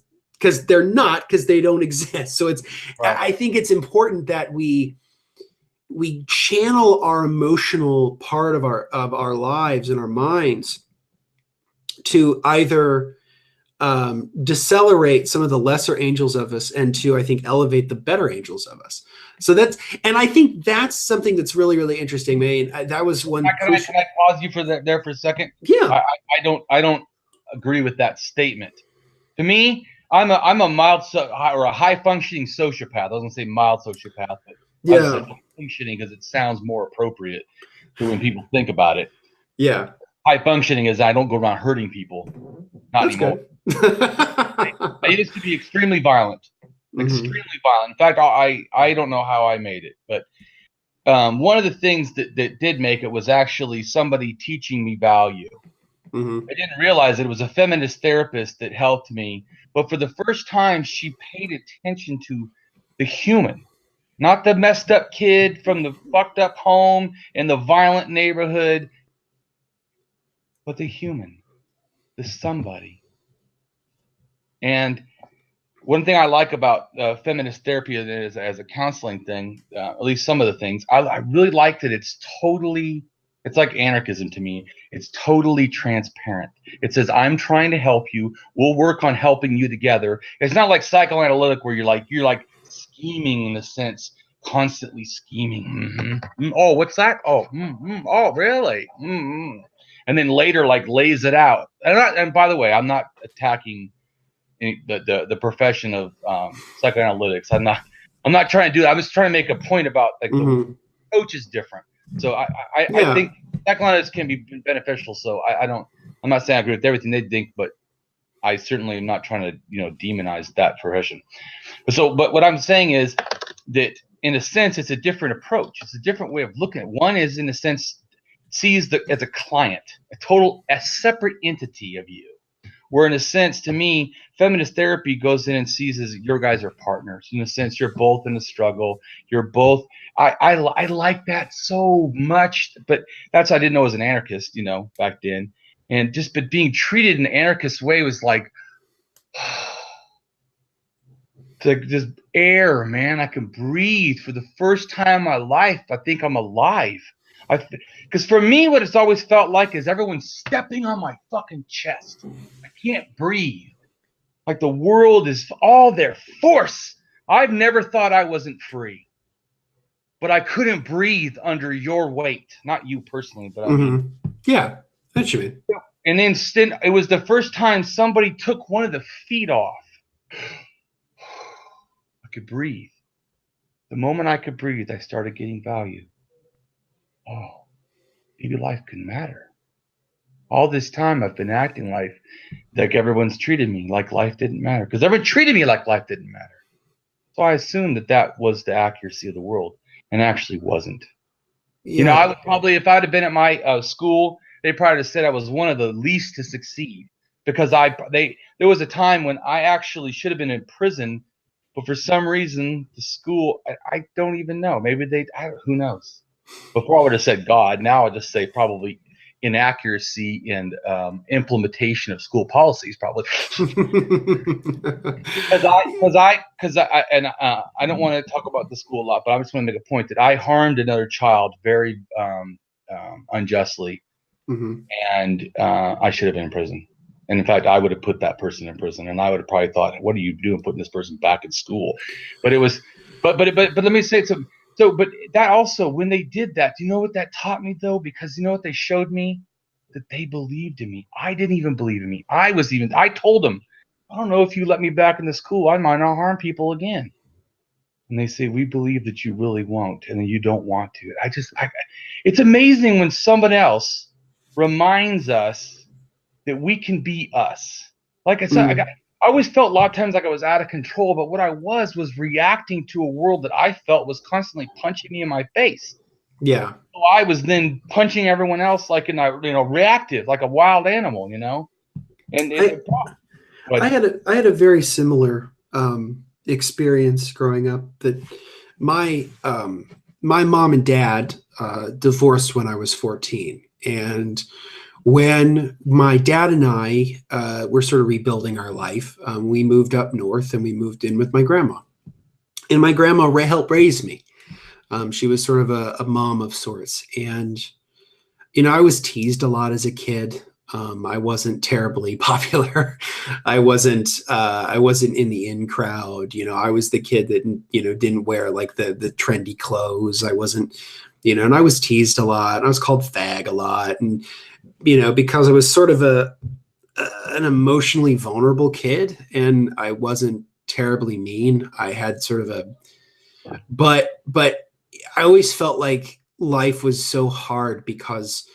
they're not, because they don't exist. So Right. I think it's important that we channel our emotional part of our lives and our minds to either decelerate some of the lesser angels of us, and to, I think, elevate the better angels of us. So and I think that's something that's really, really interesting, man. That was one. Can I pause you for there for a second? Yeah. I don't agree with that statement. To me, I'm a mild or a high functioning sociopath. I was gonna say mild sociopath, but Yeah. I said functioning because it sounds more appropriate to when people think about it. Yeah. High functioning is I don't go around hurting people. Not That's anymore. good. I used to be extremely violent. Extremely violent. In fact, I don't know how I made it, but one of the things that did make it was actually somebody teaching me value. I didn't realize it was a feminist therapist that helped me, but for the first time, she paid attention to the human, not the messed up kid from the fucked up home in the violent neighborhood, but the human, the somebody. And one thing I like about feminist therapy is, as a counseling thing, at least some of the things, I really like that it's like anarchism to me. It's totally transparent. It says, I'm trying to help you. We'll work on helping you together. It's not like psychoanalytic where you're like scheming, in a sense, constantly scheming. Oh, what's that? Oh, oh, really? And then later, like, lays it out. And by the way, I'm not attacking the profession of psychoanalytics. I'm not trying to do that. I'm just trying to make a point about, like, the approach is different. So I think psychoanalysts can be beneficial. So I'm not saying I agree with everything they think, but I certainly am not trying to demonize that profession. But what I'm saying is that, in a sense, it's a different approach. It's a different way of looking at it. One is, in a sense, sees as a client, a separate entity of you. Where, in a sense, to me, feminist therapy goes in and sees as your guys are partners. In a sense, you're both in a struggle. You're both. I like that so much, but that's I didn't know as an anarchist, back then, but being treated in an anarchist way was like, just air, man. I can breathe for the first time in my life. I think I'm alive. Because for me, what it's always felt like is everyone's stepping on my fucking chest. I can't breathe. Like the world is all their force. I've never thought I wasn't free. But I couldn't breathe under your weight. Not you personally, but I mean. Yeah, that's you mean. And then it was the first time somebody took one of the feet off. I could breathe. The moment I could breathe, I started getting value. Oh, maybe life can matter. All this time I've been acting like everyone's treated me like life didn't matter, because everyone treated me like life didn't matter. So I assumed that was the accuracy of the world, and actually wasn't. Yeah. I would probably, if I'd have been at my school, they probably have said I was one of the least to succeed, because there was a time when I actually should have been in prison, but for some reason the school, I don't even know. Maybe who knows? Before I would have said God. Now I just say probably inaccuracy and implementation of school policies, probably. Because I don't want to talk about the school a lot, but I just want to make a point that I harmed another child very unjustly, and I should have been in prison. And in fact, I would have put that person in prison, and I would have probably thought, "What are you doing, putting this person back in school?" But it was, but let me say something. So, but that also, when they did that, do you know what that taught me, though? Because you know what they showed me? That they believed in me. I didn't even believe in me. I told them, I don't know if you let me back in the school, I might not harm people again. And they say, we believe that you really won't, and that you don't want to. It's amazing when someone else reminds us that we can be us. Like I said, I always felt a lot of times like I was out of control, but what I was reacting to a world that I felt was constantly punching me in my face. Yeah. So I was then punching everyone else like in a reactive, like a wild animal, and I but I had a very similar experience growing up. That my mom and dad divorced when I was 14, and when my dad and I were sort of rebuilding our life, we moved up north and we moved in with my grandma. And my grandma helped raise me. She was sort of a mom of sorts. And, I was teased a lot as a kid. I wasn't terribly popular. I wasn't in the in crowd. I was the kid that, didn't wear like the trendy clothes. I wasn't, and I was teased a lot. I was called fag a lot. And, because I was sort of an emotionally vulnerable kid and I wasn't terribly mean. I had sort of but I always felt like life was so hard because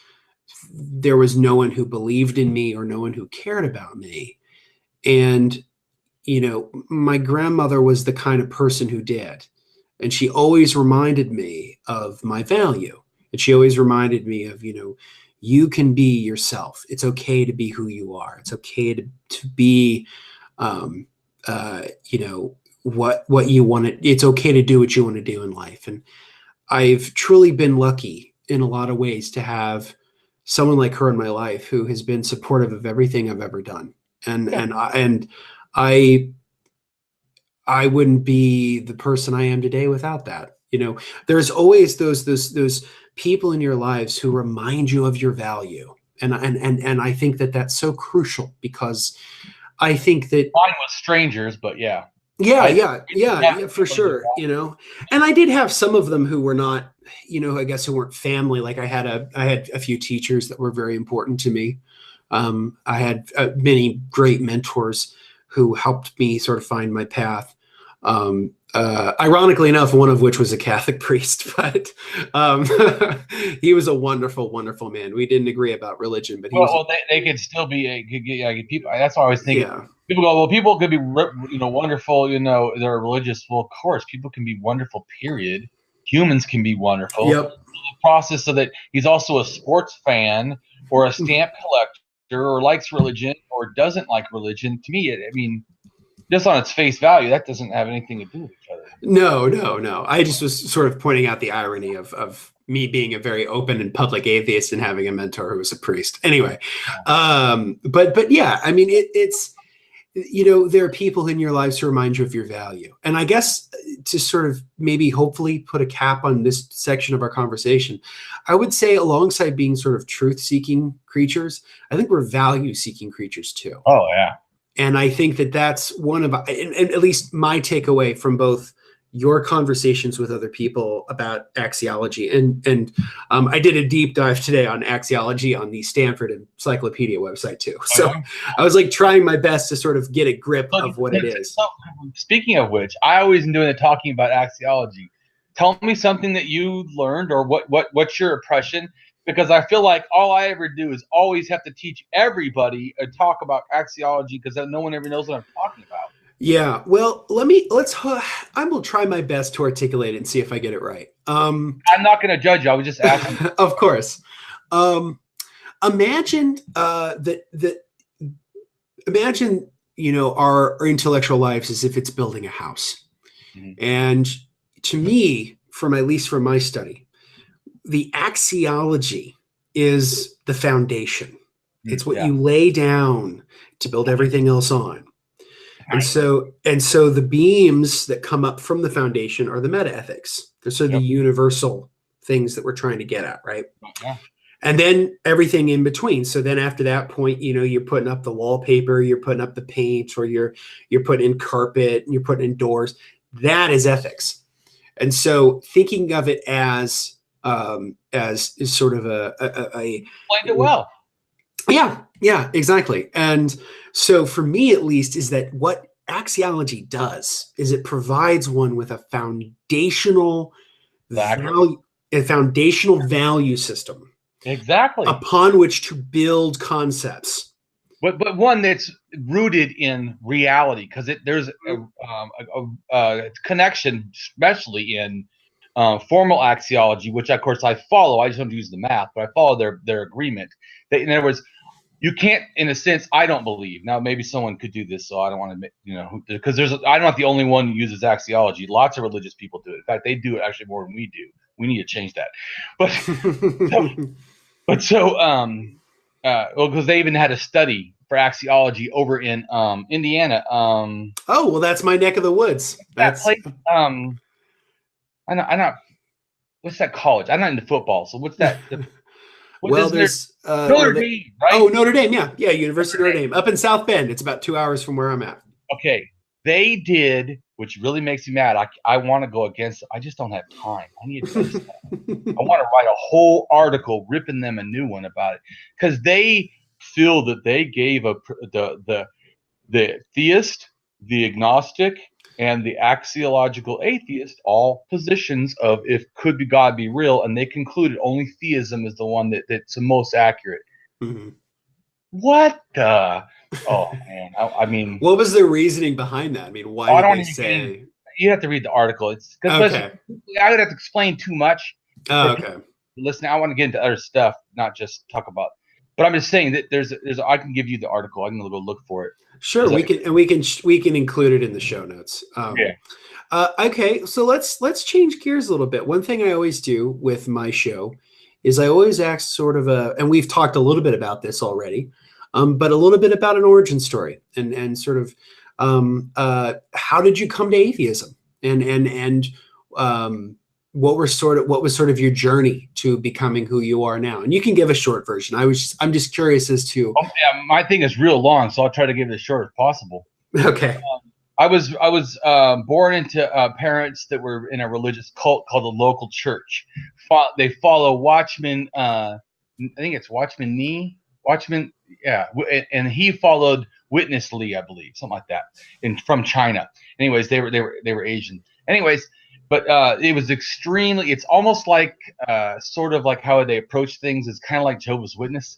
there was no one who believed in me or no one who cared about me. And, my grandmother was the kind of person who did. And she always reminded me of my value. And she always reminded me of, you can be yourself. It's okay to be who you are. It's okay to be, um, what you want to, it's okay to do what you want to do in life. And I've truly been lucky in a lot of ways to have someone like her in my life who has been supportive of everything I've ever done. And I wouldn't be the person I am today without that. There's always those people in your lives who remind you of your value. And I think that that's so crucial because I think that mine was strangers, but yeah. Yeah, for sure. And I did have some of them who were not, I guess who weren't family. Like I had a few teachers that were very important to me. I had many great mentors who helped me sort of find my path. Ironically enough, one of which was a Catholic priest, but he was a wonderful, wonderful man. We didn't agree about religion, but they could still be people. That's what I was thinking. Yeah. People go, well, people could be, wonderful, they're religious. Well, of course, people can be wonderful, period. Humans can be wonderful. Yep. The process so that he's also a sports fan or a stamp collector or likes religion or doesn't like religion. To me, just on its face value, that doesn't have anything to do with each other. No. I just was sort of pointing out the irony of me being a very open and public atheist and having a mentor who was a priest. Anyway, but yeah, it's there are people in your lives who remind you of your value. And I guess to sort of maybe hopefully put a cap on this section of our conversation, I would say alongside being sort of truth-seeking creatures, I think we're value-seeking creatures too. Oh, yeah. And I think that that's one of, and at least my takeaway from both your conversations with other people about axiology. And I did a deep dive today on axiology on the Stanford Encyclopedia website too. So I was like trying my best to sort of get a grip of what it is. So, speaking of which, I always enjoy the talking about axiology. Tell me something that you learned or what's your impression? Because I feel like all I ever do is always have to teach everybody a talk about axiology because no one ever knows what I'm talking about. Yeah, well, I will try my best to articulate it and see if I get it right. I'm not going to judge you. I was just asking. Of course. Imagine imagine, our intellectual lives as if it's building a house. Mm-hmm. And to me, at least from my study, the axiology is the foundation. It's what you lay down to build everything else on. And so the beams that come up from the foundation are the metaethics. They're sort of the universal things that we're trying to get at, right? Yeah. And then everything in between. So then after that point, you're putting up the wallpaper, you're putting up the paint, or you're putting in carpet, and you're putting in doors. That is ethics. And so thinking of it as sort of a explained it well. Yeah, exactly. And so for me, at least, is that what axiology does is it provides one with a foundational value system. Exactly. Upon which to build concepts. But one that's rooted in reality, because there's a connection, especially in formal axiology, which of course I follow. I just don't use the math, but I follow their agreement. In other words, you can't, in a sense, I don't believe. Now, maybe someone could do this, so I don't want to, because I'm not the only one who uses axiology. Lots of religious people do it. In fact, they do it actually more than we do. We need to change that. But well, because they even had a study for axiology over in Indiana. Oh, well, that's my neck of the woods. That's that place. I'm not. What's that college? I'm not into football, so what's that? Well, there's Notre Dame, right? Oh, Notre Dame, yeah, University of Notre Dame, up in South Bend. It's about 2 hours from where I'm at. Okay, they did, which really makes me mad. I want to go against it. I just don't have time. I need to. I want to write a whole article ripping them a new one about it, because they feel that they gave the theist, the agnostic, and the axiological atheist all positions of if could be God be real, and they concluded only theism is the one that's the most accurate. Mm-hmm. What the? Oh man, I mean, what was the reasoning behind that? I mean, why did they say? You have to read the article. It's because I would have to explain too much. Oh, okay. Listen, I want to get into other stuff, not just talk about. But I'm just saying that there's I can give you the article. I can go look for it. Sure, we can include it in the show notes. Yeah. Okay, so let's change gears a little bit. One thing I always do with my show is I always ask sort of and we've talked a little bit about this already, but a little bit about an origin story and sort of how did you come to atheism and what was sort of your journey to becoming who you are now? And you can give a short version. I'm just curious as to. Oh, yeah, my thing is real long, so I'll try to give it as short as possible. Okay. I was born into parents that were in a religious cult called the local church. They follow Watchman. I think it's Watchman Nee. Watchman, yeah, and he followed Witness Lee, I believe, something like that, from China. Anyways, they were Asian. Anyways. But it was extremely, it's almost like sort of like how they approach things. It's kind of like Jehovah's Witness,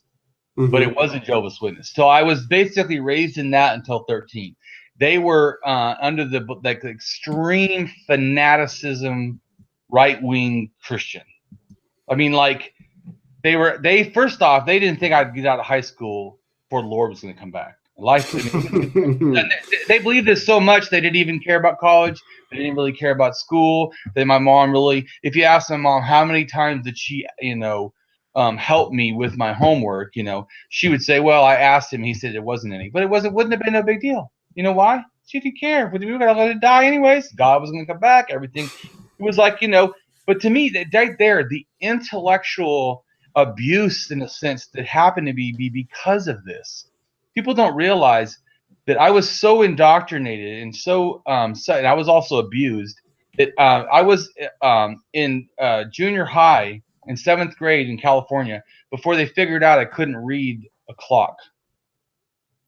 but it wasn't Jehovah's Witness. So I was basically raised in that until 13. They were under the extreme fanaticism, right-wing Christian. I mean, like first off, they didn't think I'd get out of high school before the Lord was going to come back. They believed this so much they didn't even care about college. They didn't really care about school. Then my mom really, if you ask my mom how many times did she, help me with my homework, she would say, well, I asked him. He said it wasn't any, but wouldn't have been no big deal. You know why? She didn't care. We were gonna let it die anyways. God was gonna come back. Everything. It was like, But to me, that right there, the intellectual abuse, in a sense, that happened to be because of this. People don't realize that I was so indoctrinated and so and I was also abused that I was in junior high in 7th grade in California before they figured out I couldn't read a clock.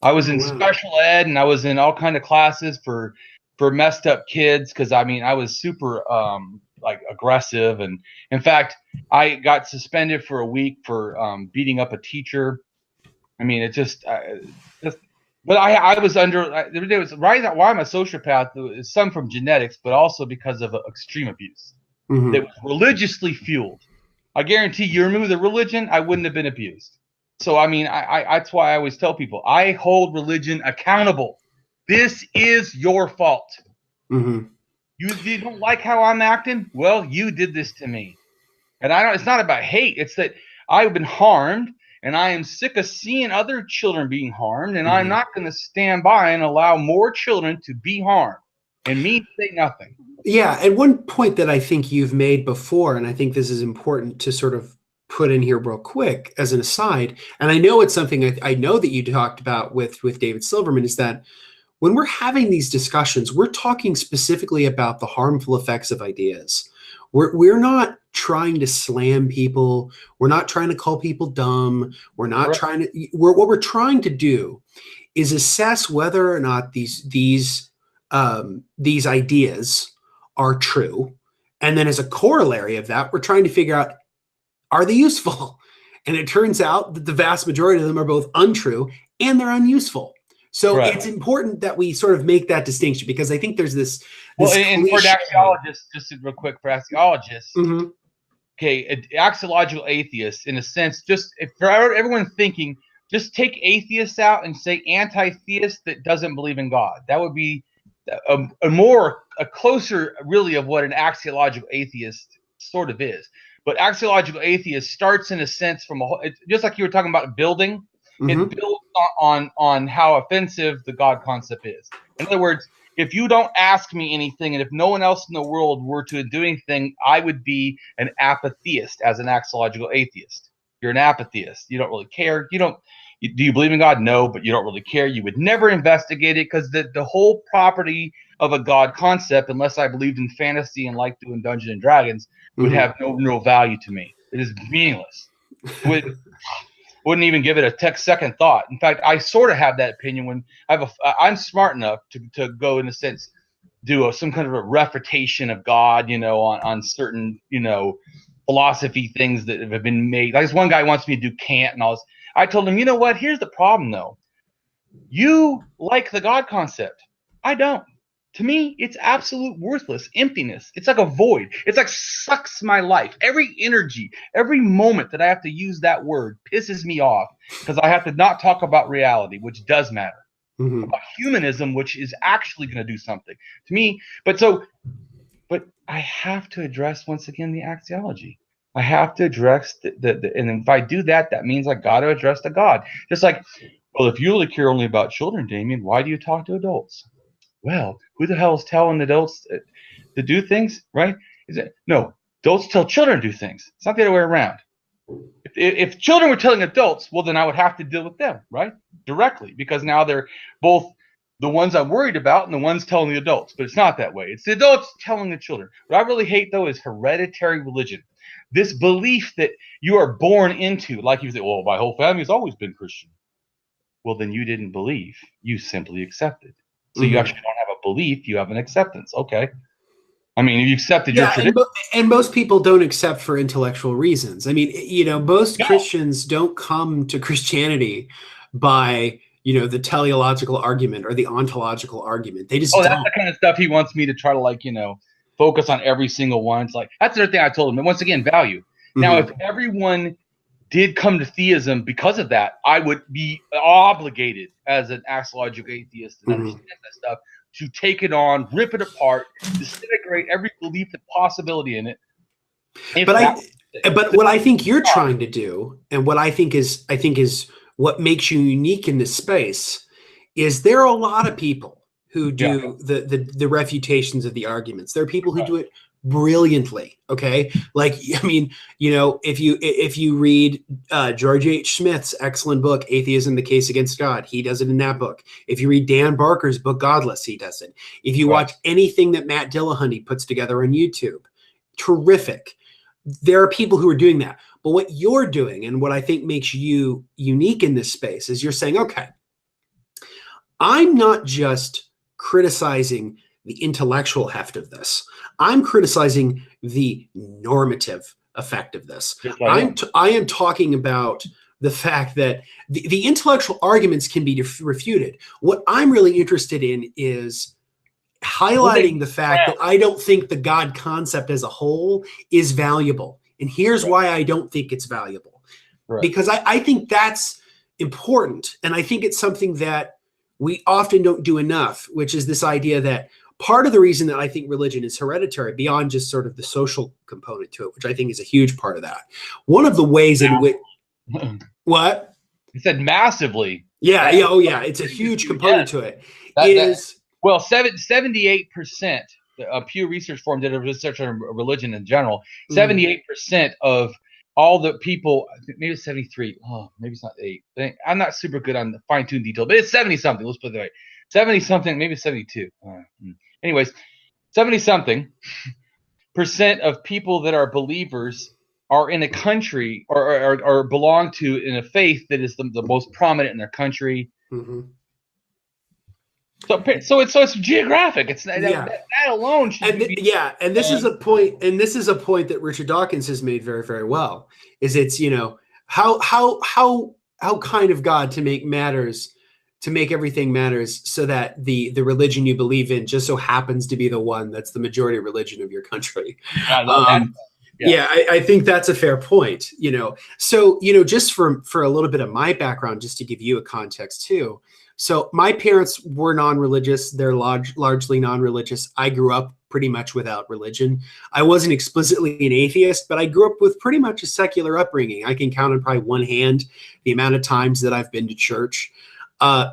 I was in special ed and I was in all kind of classes for messed up kids because I was super aggressive, and in fact I got suspended for a week for beating up a teacher. But I was there was right why I'm a sociopath. Some from genetics, but also because of extreme abuse that was religiously fueled. I guarantee you remove the religion, I wouldn't have been abused. So I that's why I always tell people I hold religion accountable. This is your fault. You don't like how I'm acting? Well, you did this to me, and it's not about hate. It's that I've been harmed. And I am sick of seeing other children being harmed, and I'm not going to stand by and allow more children to be harmed. And me say nothing. Yeah, and one point that I think you've made before, and I think this is important to sort of put in here real quick as an aside, and I know it's something I know that you talked about with David Silverman, is that when we're having these discussions, we're talking specifically about the harmful effects of ideas. We're not trying to slam people. We're not trying to call people dumb. We're not trying to. What we're trying to do is assess whether or not these ideas are true, and then as a corollary of that, we're trying to figure out, are they useful? And it turns out that the vast majority of them are both untrue and they're unuseful. So Correct. it's important that we sort of make that distinction, because I think there's this and for cliche. axiologists, just real quick, for axiologists, Mhm. okay, axiological atheists, in a sense, just if for everyone thinking, just take atheists out and say anti-theist that doesn't believe in God. That would be a closer, really, of what an axiological atheist sort of is. But axiological atheist starts, in a sense, from just like you were talking about building. It Mhm. builds on how offensive the God concept is. In other words, if you don't ask me anything, and if no one else in the world were to do anything, I would be an apatheist as an axiological atheist. You're an apatheist. You don't really care. Do you believe in God? No, but you don't really care. You would never investigate it, because the whole property of a God concept, unless I believed in fantasy and liked doing Dungeons and Dragons, would have no real value to me. It is meaningless. Wouldn't even give it a second thought. In fact, I sort of have that opinion when I'm smart enough to go, in a sense, do some kind of a refutation of God, on certain, philosophy things that have been made. Like this one guy wants me to do Kant and all this. I told him, you know what? Here's the problem, though. You like the God concept. I don't. To me, it's absolute worthless, emptiness. It's like a void. It's like sucks my life. Every energy, every moment that I have to use that word pisses me off, because I have to not talk about reality, which does matter. About humanism, which is actually going to do something to me. But I have to address, once again, the axiology. I have to address and if I do that, that means I got to address the God. Just like, well, if you really care only about children, Damien, why do you talk to adults? Well, who the hell is telling adults to do things, right? No, adults tell children to do things. It's not the other way around. If children were telling adults, well, then I would have to deal with them, right? Directly, because now they're both the ones I'm worried about and the ones telling the adults. But it's not that way. It's the adults telling the children. What I really hate, though, is hereditary religion. This belief that you are born into, like you say, well, my whole family's always been Christian. Well, then you didn't believe. You simply accepted. So you actually don't have a belief. You have an acceptance. Okay. I mean, you accepted your tradition. And most people don't accept for intellectual reasons. I mean, most Christians don't come to Christianity by, the teleological argument or the ontological argument. They just don't. That's the kind of stuff he wants me to try to, focus on every single one. It's like, that's the other thing I told him. And once again, value. Now, if everyone did come to theism because of that, I would be obligated as an axiological atheist and understand that stuff to take it on, rip it apart, disintegrate every belief and possibility in it. But what I think you're trying to do, and what I think is what makes you unique in this space, is there are a lot of people who do the refutations of the arguments. There are people who do it brilliantly. Okay. Like, I mean, if you read George H. Smith's excellent book, Atheism, the Case Against God, he does it in that book. If you read Dan Barker's book, Godless, he does it. If you watch anything that Matt Dillahunty puts together on YouTube, terrific. There are people who are doing that. But what you're doing, and what I think makes you unique in this space, is you're saying, okay, I'm not just criticizing the intellectual heft of this. I'm criticizing the normative effect of this. I am talking about the fact that the intellectual arguments can be refuted. What I'm really interested in is highlighting the fact that I don't think the God concept as a whole is valuable. And here's why I don't think it's valuable. Because I think that's important. And I think it's something that we often don't do enough, which is this idea that part of the reason that I think religion is hereditary, beyond just sort of the social component to it, which I think is a huge part of that. One of the ways in which, what? You said massively. Yeah. It's a huge component to it. 78%, Pew Research Forum did a research on religion in general. 78% of all the people, maybe it's 73. Oh, maybe it's not 8. I'm not super good on the fine-tuned detail, but it's 70-something. Let's put it that way. 70-something, maybe 72. Anyways, 70-something % of people that are believers are in a country or belong to in a faith that is the most prominent in their country. So it's geographic. It's that alone should be. And this is a point, that Richard Dawkins has made very, very well. Is it's how kind of God to make matters to make everything matters so that the religion you believe in just so happens to be the one that's the majority religion of your country. Yeah, I think that's a fair point, So, just for a little bit of my background, just to give you a context too. So my parents were non-religious. They're largely non-religious. I grew up pretty much without religion. I wasn't explicitly an atheist, but I grew up with pretty much a secular upbringing. I can count on probably one hand the amount of times that I've been to church.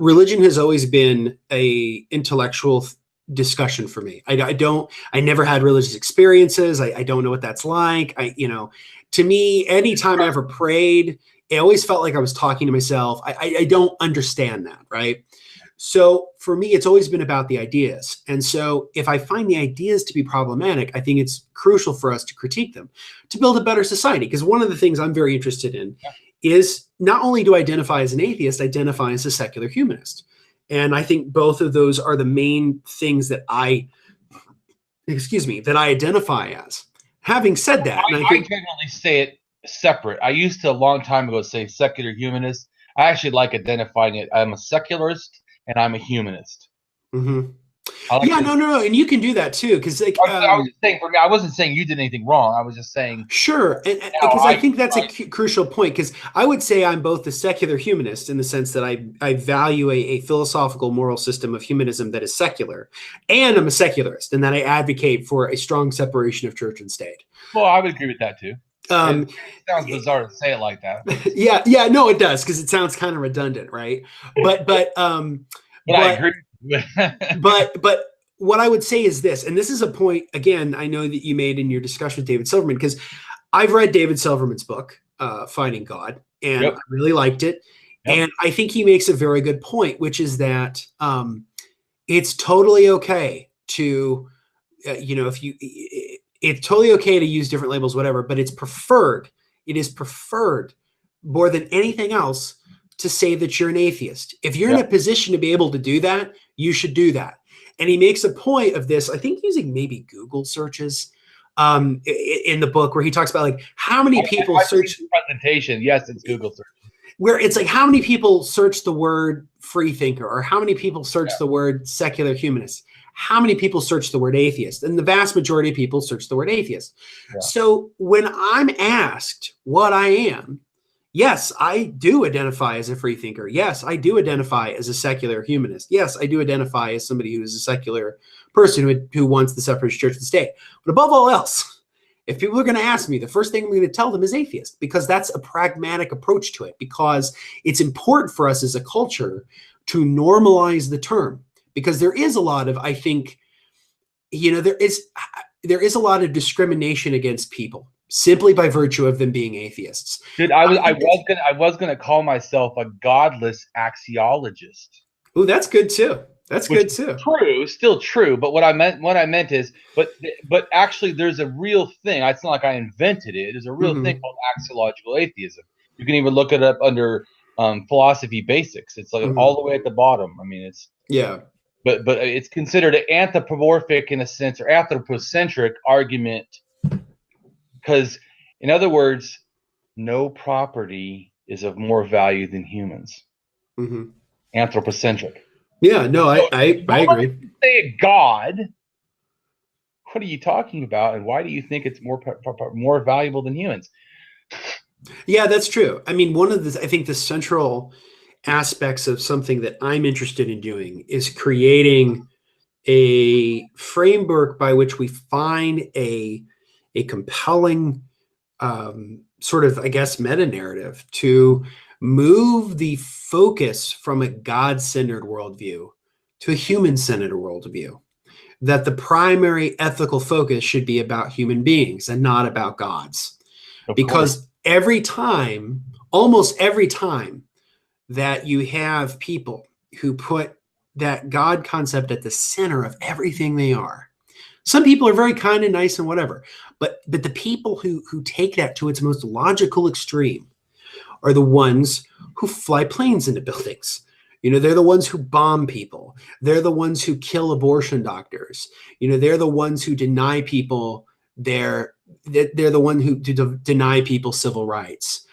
Religion has always been a intellectual discussion for me. I never had religious experiences. I don't know what that's like. To me, anytime I ever prayed, it always felt like I was talking to myself. I don't understand that, right? So for me, it's always been about the ideas. And so if I find the ideas to be problematic, I think it's crucial for us to critique them, to build a better society. Because one of the things I'm very interested in is not only do I identify as an atheist, I identify as a secular humanist. And I think both of those are the main things that I identify as. Having said that, I generally say it separate. I used to a long time ago say secular humanist. I actually like identifying it. I'm a secularist and I'm a humanist. Mm-hmm. No, and you can do that too, because I was just saying, for me, I wasn't saying you did anything wrong. I was just saying sure, and because I think that's a crucial point. Because I would say I'm both a secular humanist in the sense that I value a philosophical moral system of humanism that is secular, and I'm a secularist in that I advocate for a strong separation of church and state. Well, I would agree with that too. It sounds bizarre to say it like that. yeah, no, it does, because it sounds kind of redundant, right? But I agree. but what I would say is this, and this is a point, again, I know that you made in your discussion with David Silverman, because I've read David Silverman's book, Finding God, and I really liked it. And I think he makes a very good point, which is that it's totally okay to, it's totally okay to use different labels, whatever, but it is preferred more than anything else to say that you're an atheist. If you're in a position to be able to do that, you should do that. And he makes a point of this, I think using maybe Google searches in the book, where he talks about like how many people search presentation. Yes, it's Google search. Where it's like how many people search the word free thinker, or how many people search the word secular humanist, how many people search the word atheist, and the vast majority of people search the word atheist. So when I'm asked what I am, yes, I do identify as a free thinker. Yes, I do identify as a secular humanist. Yes, I do identify as somebody who is a secular person who wants the separation of church and state. But above all else, if people are going to ask me, the first thing I'm going to tell them is atheist, because that's a pragmatic approach to it, because it's important for us as a culture to normalize the term, because there is a lot of, I think, there is a lot of discrimination against people simply by virtue of them being atheists. Dude, I was gonna call myself a godless axiologist. Oh, that's good too. That's good too. True, still true. But what I meant is, but actually, there's a real thing. It's not like I invented it. There's a real thing called axiological atheism. You can even look it up under philosophy basics. It's like all the way at the bottom. I mean, it's But it's considered an anthropomorphic, in a sense, or anthropocentric argument. Because, in other words, no property is of more value than humans. Anthropocentric. Yeah, no, I agree. Say God. What are you talking about, and why do you think it's more valuable than humans? Yeah, that's true. I mean, I think the central aspects of something that I'm interested in doing is creating a framework by which we find a compelling sort of, I guess, meta-narrative to move the focus from a God-centered worldview to a human-centered worldview. That the primary ethical focus should be about human beings and not about gods. Because almost every time that you have people who put that God concept at the center of everything they are, some people are very kind and nice and whatever, but the people who take that to its most logical extreme are the ones who fly planes into buildings. They're the ones who bomb people. They're the ones who kill abortion doctors. They're the ones who deny people they're the one who deny people civil rights.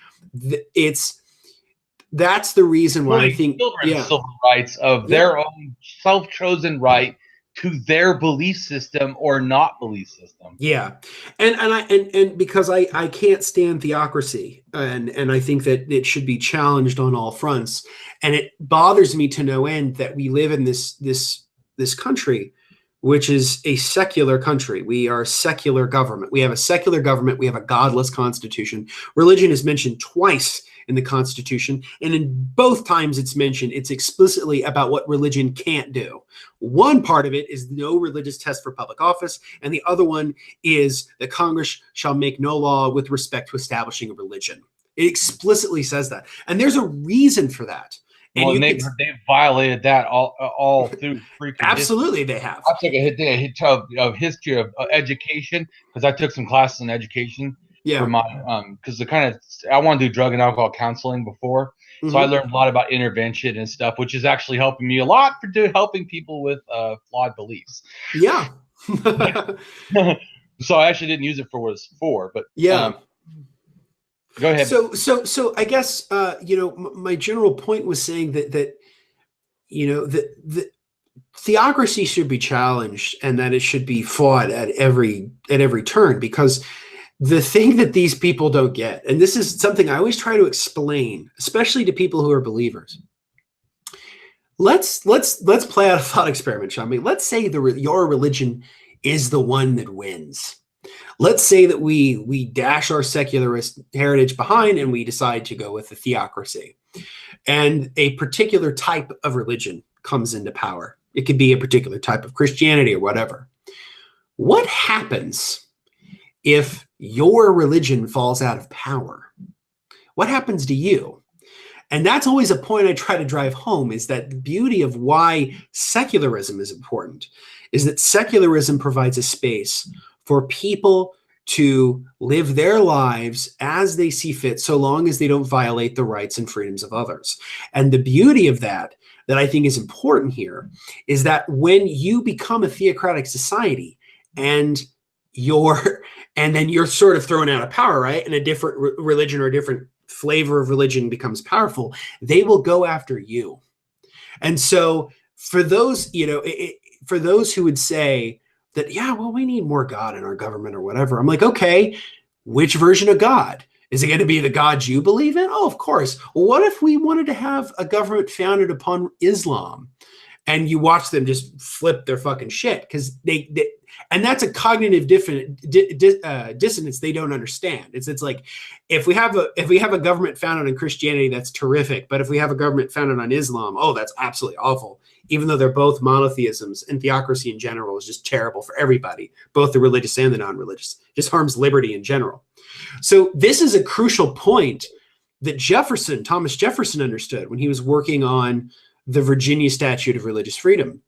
that's the reason why I Really, think, children's yeah, civil rights of yeah. their own self-chosen right to their belief system or not belief system. Yeah, and because I can't stand theocracy, and I think that it should be challenged on all fronts, and it bothers me to no end that we live in this country, which is a secular country. We are a secular government. We have a secular government. We have a godless constitution. Religion is mentioned twice in the Constitution, and in both times it's mentioned, it's explicitly about what religion can't do. One part of it is no religious test for public office, and the other one is that Congress shall make no law with respect to establishing a religion. It explicitly says that, and there's a reason for that. And Well, and you they've violated that all through freaking history. absolutely they have. I took a hit of history of education because I took some classes in education Yeah. for my because I want to do drug and alcohol counseling before, so I learned a lot about intervention and stuff, which is actually helping me a lot for helping people with flawed beliefs. Yeah. So I actually didn't use it for what it's for, but yeah. Go ahead. So I guess my general point was saying that the theocracy should be challenged and that it should be fought at every turn, because the thing that these people don't get, and this is something I always try to explain, especially to people who are believers. Let's play out a thought experiment, shall we? Let's say your religion is the one that wins. Let's say that we dash our secularist heritage behind and we decide to go with the theocracy, and a particular type of religion comes into power. It could be a particular type of Christianity or whatever. What happens if your religion falls out of power? What happens to you? And that's always a point I try to drive home, is that the beauty of why secularism is important is that secularism provides a space for people to live their lives as they see fit, so long as they don't violate the rights and freedoms of others. And the beauty of that I think is important here is that when you become a theocratic society and then you're sort of thrown out of power, right? And a different religion or a different flavor of religion becomes powerful, they will go after you. And so for those, for those who would say that, yeah, well, we need more God in our government or whatever, I'm like, okay, which version of God? Is it going to be the God you believe in? Oh, of course. Well, what if we wanted to have a government founded upon Islam? And you watch them just flip their fucking shit, because they and that's a cognitive dissonance they don't understand. It's like, if we have a government founded on Christianity, that's terrific, but if we have a government founded on Islam, oh, that's absolutely awful. Even though they're both monotheisms, and theocracy in general is just terrible for everybody, both the religious and the non-religious. Just harms liberty in general. So this is a crucial point that Thomas Jefferson understood when he was working on the Virginia Statute of Religious Freedom,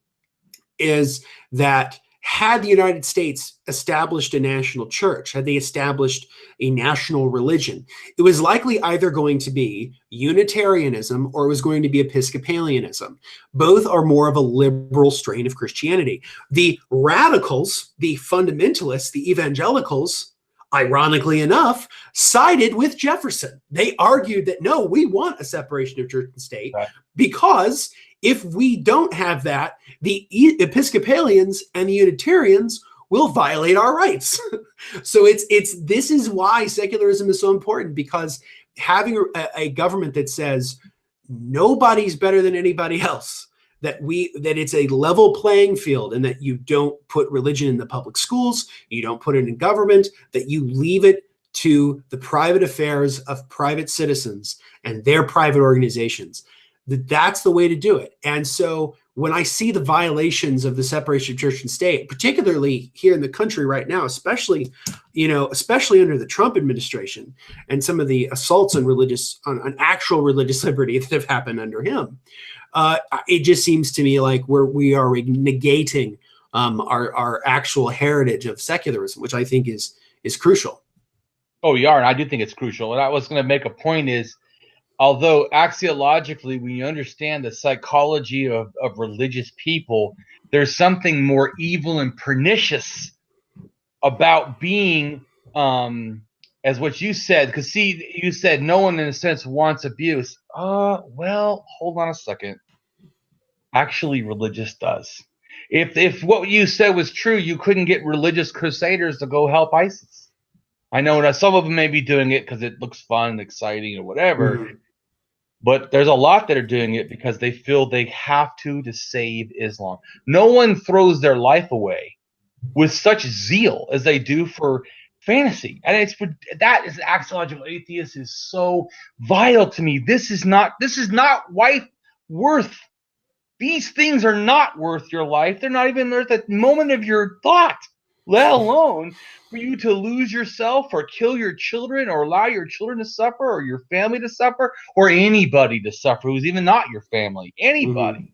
is that had the United States established a national church, had they established a national religion, it was likely either going to be Unitarianism or it was going to be Episcopalianism. Both are more of a liberal strain of Christianity. The radicals, the fundamentalists, the evangelicals, ironically enough, sided with Jefferson. They argued that, no, we want a separation of church and state, right, because if we don't have that, the Episcopalians and the Unitarians will violate our rights. So this is why secularism is so important, because having a government that says nobody's better than anybody else, that it's a level playing field, and that you don't put religion in the public schools, you don't put it in government, that you leave it to the private affairs of private citizens and their private organizations. That's the way to do it. And so when I see the violations of the separation of church and state, particularly here in the country right now, especially under the Trump administration and some of the assaults on actual religious liberty that have happened under him, it just seems to me like we are negating our actual heritage of secularism, which I think is crucial. Oh, you are, and I do think it's crucial. And I was going to make a point is, although axiologically we understand the psychology of religious people, there's something more evil and pernicious about being, as what you said, because see, you said no one in a sense wants abuse. Well, hold on a second. Actually, religious does. If what you said was true, you couldn't get religious crusaders to go help ISIS. I know that some of them may be doing it because it looks fun, exciting, or whatever, Mhm. but there's a lot that are doing it because they feel they have to save Islam. No one throws their life away with such zeal as they do for fantasy, and it's for that is axiological atheist is so vital to me. This is not life worth. These things are not worth your life. They're not even worth a moment of your thought, let alone for you to lose yourself or kill your children or allow your children to suffer or your family to suffer or anybody to suffer who's even not your family. Anybody. Mhm.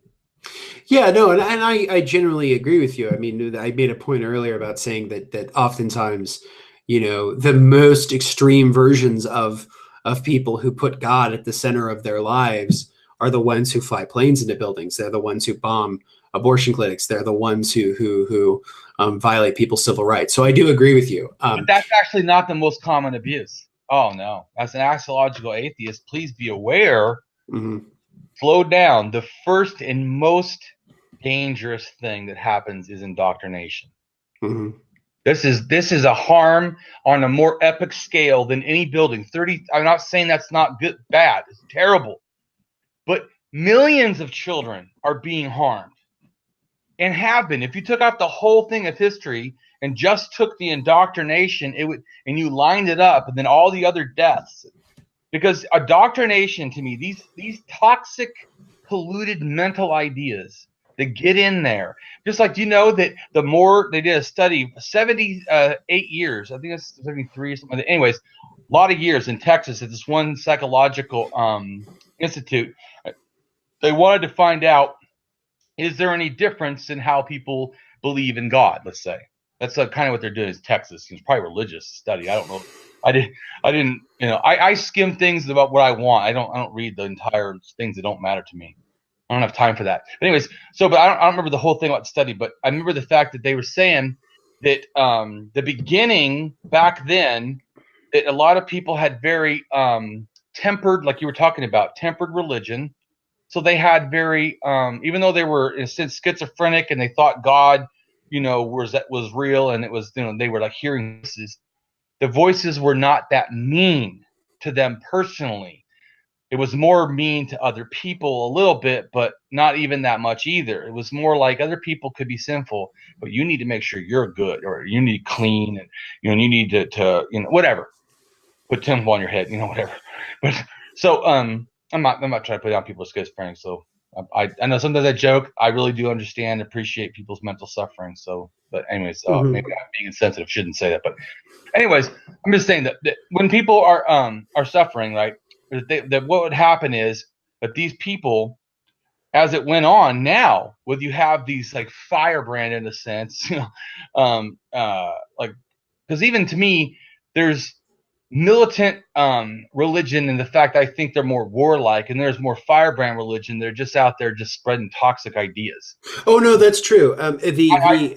Yeah, no, and I generally agree with you. I mean, I made a point earlier about saying that oftentimes, the most extreme versions of people who put God at the center of their lives are the ones who fly planes into buildings. They're the ones who bomb abortion clinics. They're the ones who violate people's civil rights. So I do agree with you. But that's actually not the most common abuse. Oh no. As an axiological atheist, please be aware, Mhm, slow down. The first and most dangerous thing that happens is indoctrination. mhm, This is a harm on a more epic scale than any building. 30 I'm not saying that's not good bad. It's terrible. But millions of children are being harmed and have been. If you took out the whole thing of history and just took the indoctrination, it would and you lined it up and then all the other deaths. Because indoctrination to me, these toxic, polluted mental ideas that get in there. Just like, do you know that the more they did a study, 78 years, I think it's 73 or something. Anyways, a lot of years in Texas at this one psychological institute. They wanted to find out, is there any difference in how people believe in God? Let's say that's kind of what they're doing. Is Texas? It's probably religious study. I don't know. I did. I didn't. I skim things about what I want. I don't read the entire things that don't matter to me. I don't have time for that. But anyways, but I don't remember the whole thing about the study. But I remember the fact that they were saying that the beginning back then, that a lot of people had very tempered, like you were talking about, tempered religion. So they had very, even though they were in a sense schizophrenic and they thought God, was real and it was, they were like hearing voices. The voices were not that mean to them personally. It was more mean to other people a little bit, but not even that much either. It was more like other people could be sinful, but you need to make sure you're good or you need clean and you need to whatever. Put temple on your head, whatever. But so I'm not trying to put down people's schizophrenic. So I know sometimes I joke. I really do understand, appreciate people's mental suffering. So, but anyways, maybe mhm, I'm being insensitive. Shouldn't say that. But anyways, I'm just saying that when people are suffering, right? That what would happen is that these people, as it went on, now whether you have these like firebrand in a sense, like because even to me, there's militant religion in the fact I think they're more warlike, and there's more firebrand religion. They're just out there just spreading toxic ideas. Oh no, that's true. I,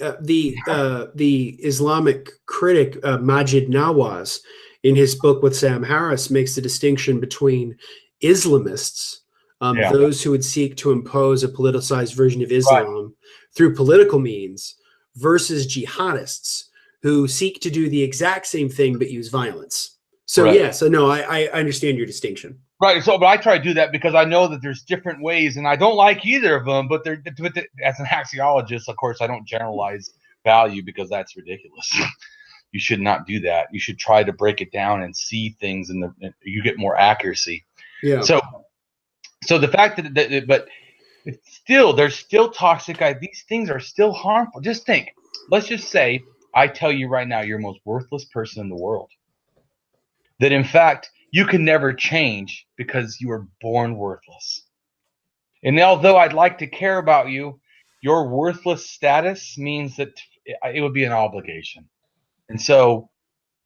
The Islamic critic Majid Nawaz, in his book with Sam Harris, makes the distinction between Islamists, yeah, those who would seek to impose a politicized version of right. Islam through political means, versus jihadists who seek to do the exact same thing but use violence. So Right. yeah, so no, I understand your distinction. Right. So, but I try to do that because I know that there's different ways, and I don't like either of them. But as an axiologist, of course, I don't generalize value because that's ridiculous. You should not do that. You should try to break it down and see things, and you get more accuracy. Yeah. So, the fact but it's still, there's still toxic. These things are still harmful. Just think. Let's just say I tell you right now, you're the most worthless person in the world. That in fact you can never change because you were born worthless. And although I'd like to care about you, your worthless status means that it would be an obligation. And so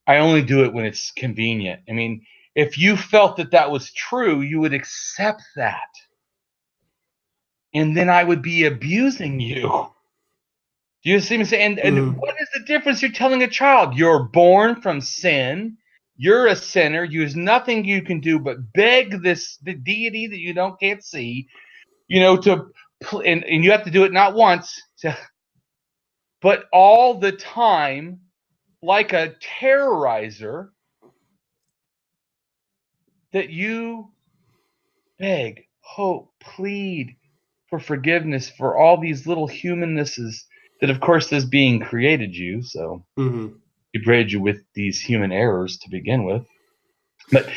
I only do it when it's convenient. I mean, if you felt that that was true, you would accept that. And then I would be abusing you. Do you see me saying? And Mhm. what is the difference you're telling a child? You're born from sin. You're a sinner. There's nothing you can do but beg the deity that you can't see, and you have to do it not once, but all the time, like a terrorizer, that you beg, hope, plead for forgiveness for all these little humannesses that, of course, this being created you. So he created you with these human errors to begin with. But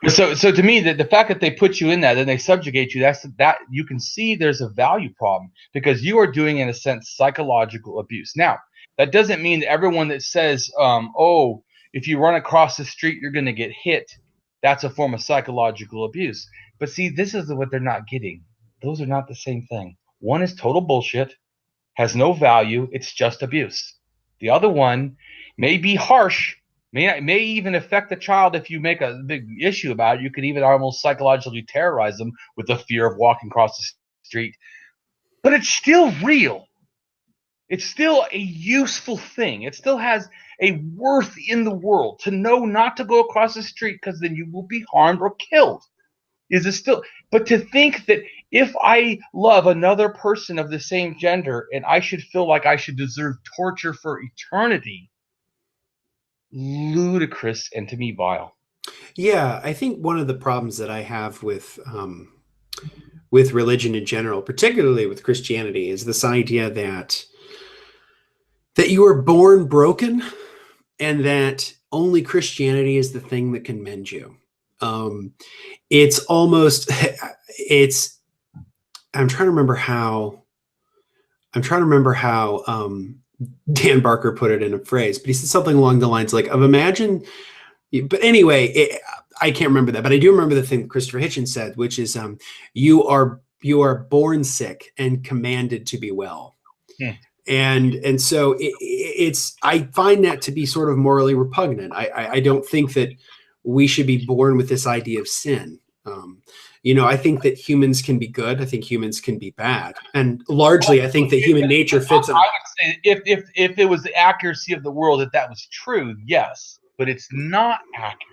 so to me, the fact that they put you in that and they subjugate you, that you can see there's a value problem, because you are doing, in a sense, psychological abuse. Now, that doesn't mean that everyone that says, oh, if you run across the street, you're going to get hit, that's a form of psychological abuse. But see, this is what they're not getting. Those are not the same thing. One is total bullshit, has no value, it's just abuse. The other one may be harsh, may even affect the child. If you make a big issue about it, you could even almost psychologically terrorize them with the fear of walking across the street. But it's still real. It's still a useful thing. It still has a worth in the world to know not to go across the street, because then you will be harmed or killed. But to think that if I love another person of the same gender and I should feel like I should deserve torture for eternity, ludicrous and to me vile. Yeah, I think one of the problems that I have with religion in general, particularly with Christianity, is this idea that you are born broken and that only Christianity is the thing that can mend you. It's almost, I'm trying to remember how Dan Barker put it in a phrase, but he said something along the lines like, of imagine, but anyway, I can't remember that, but I do remember the thing that Christopher Hitchens said, which is, you are born sick and commanded to be well. Yeah. And so I find that to be sort of morally repugnant. I don't think that we should be born with this idea of sin. I think that humans can be good. I think humans can be bad. And largely, I think that human nature fits. I would say if it was the accuracy of the world that was true, yes, but it's not accurate.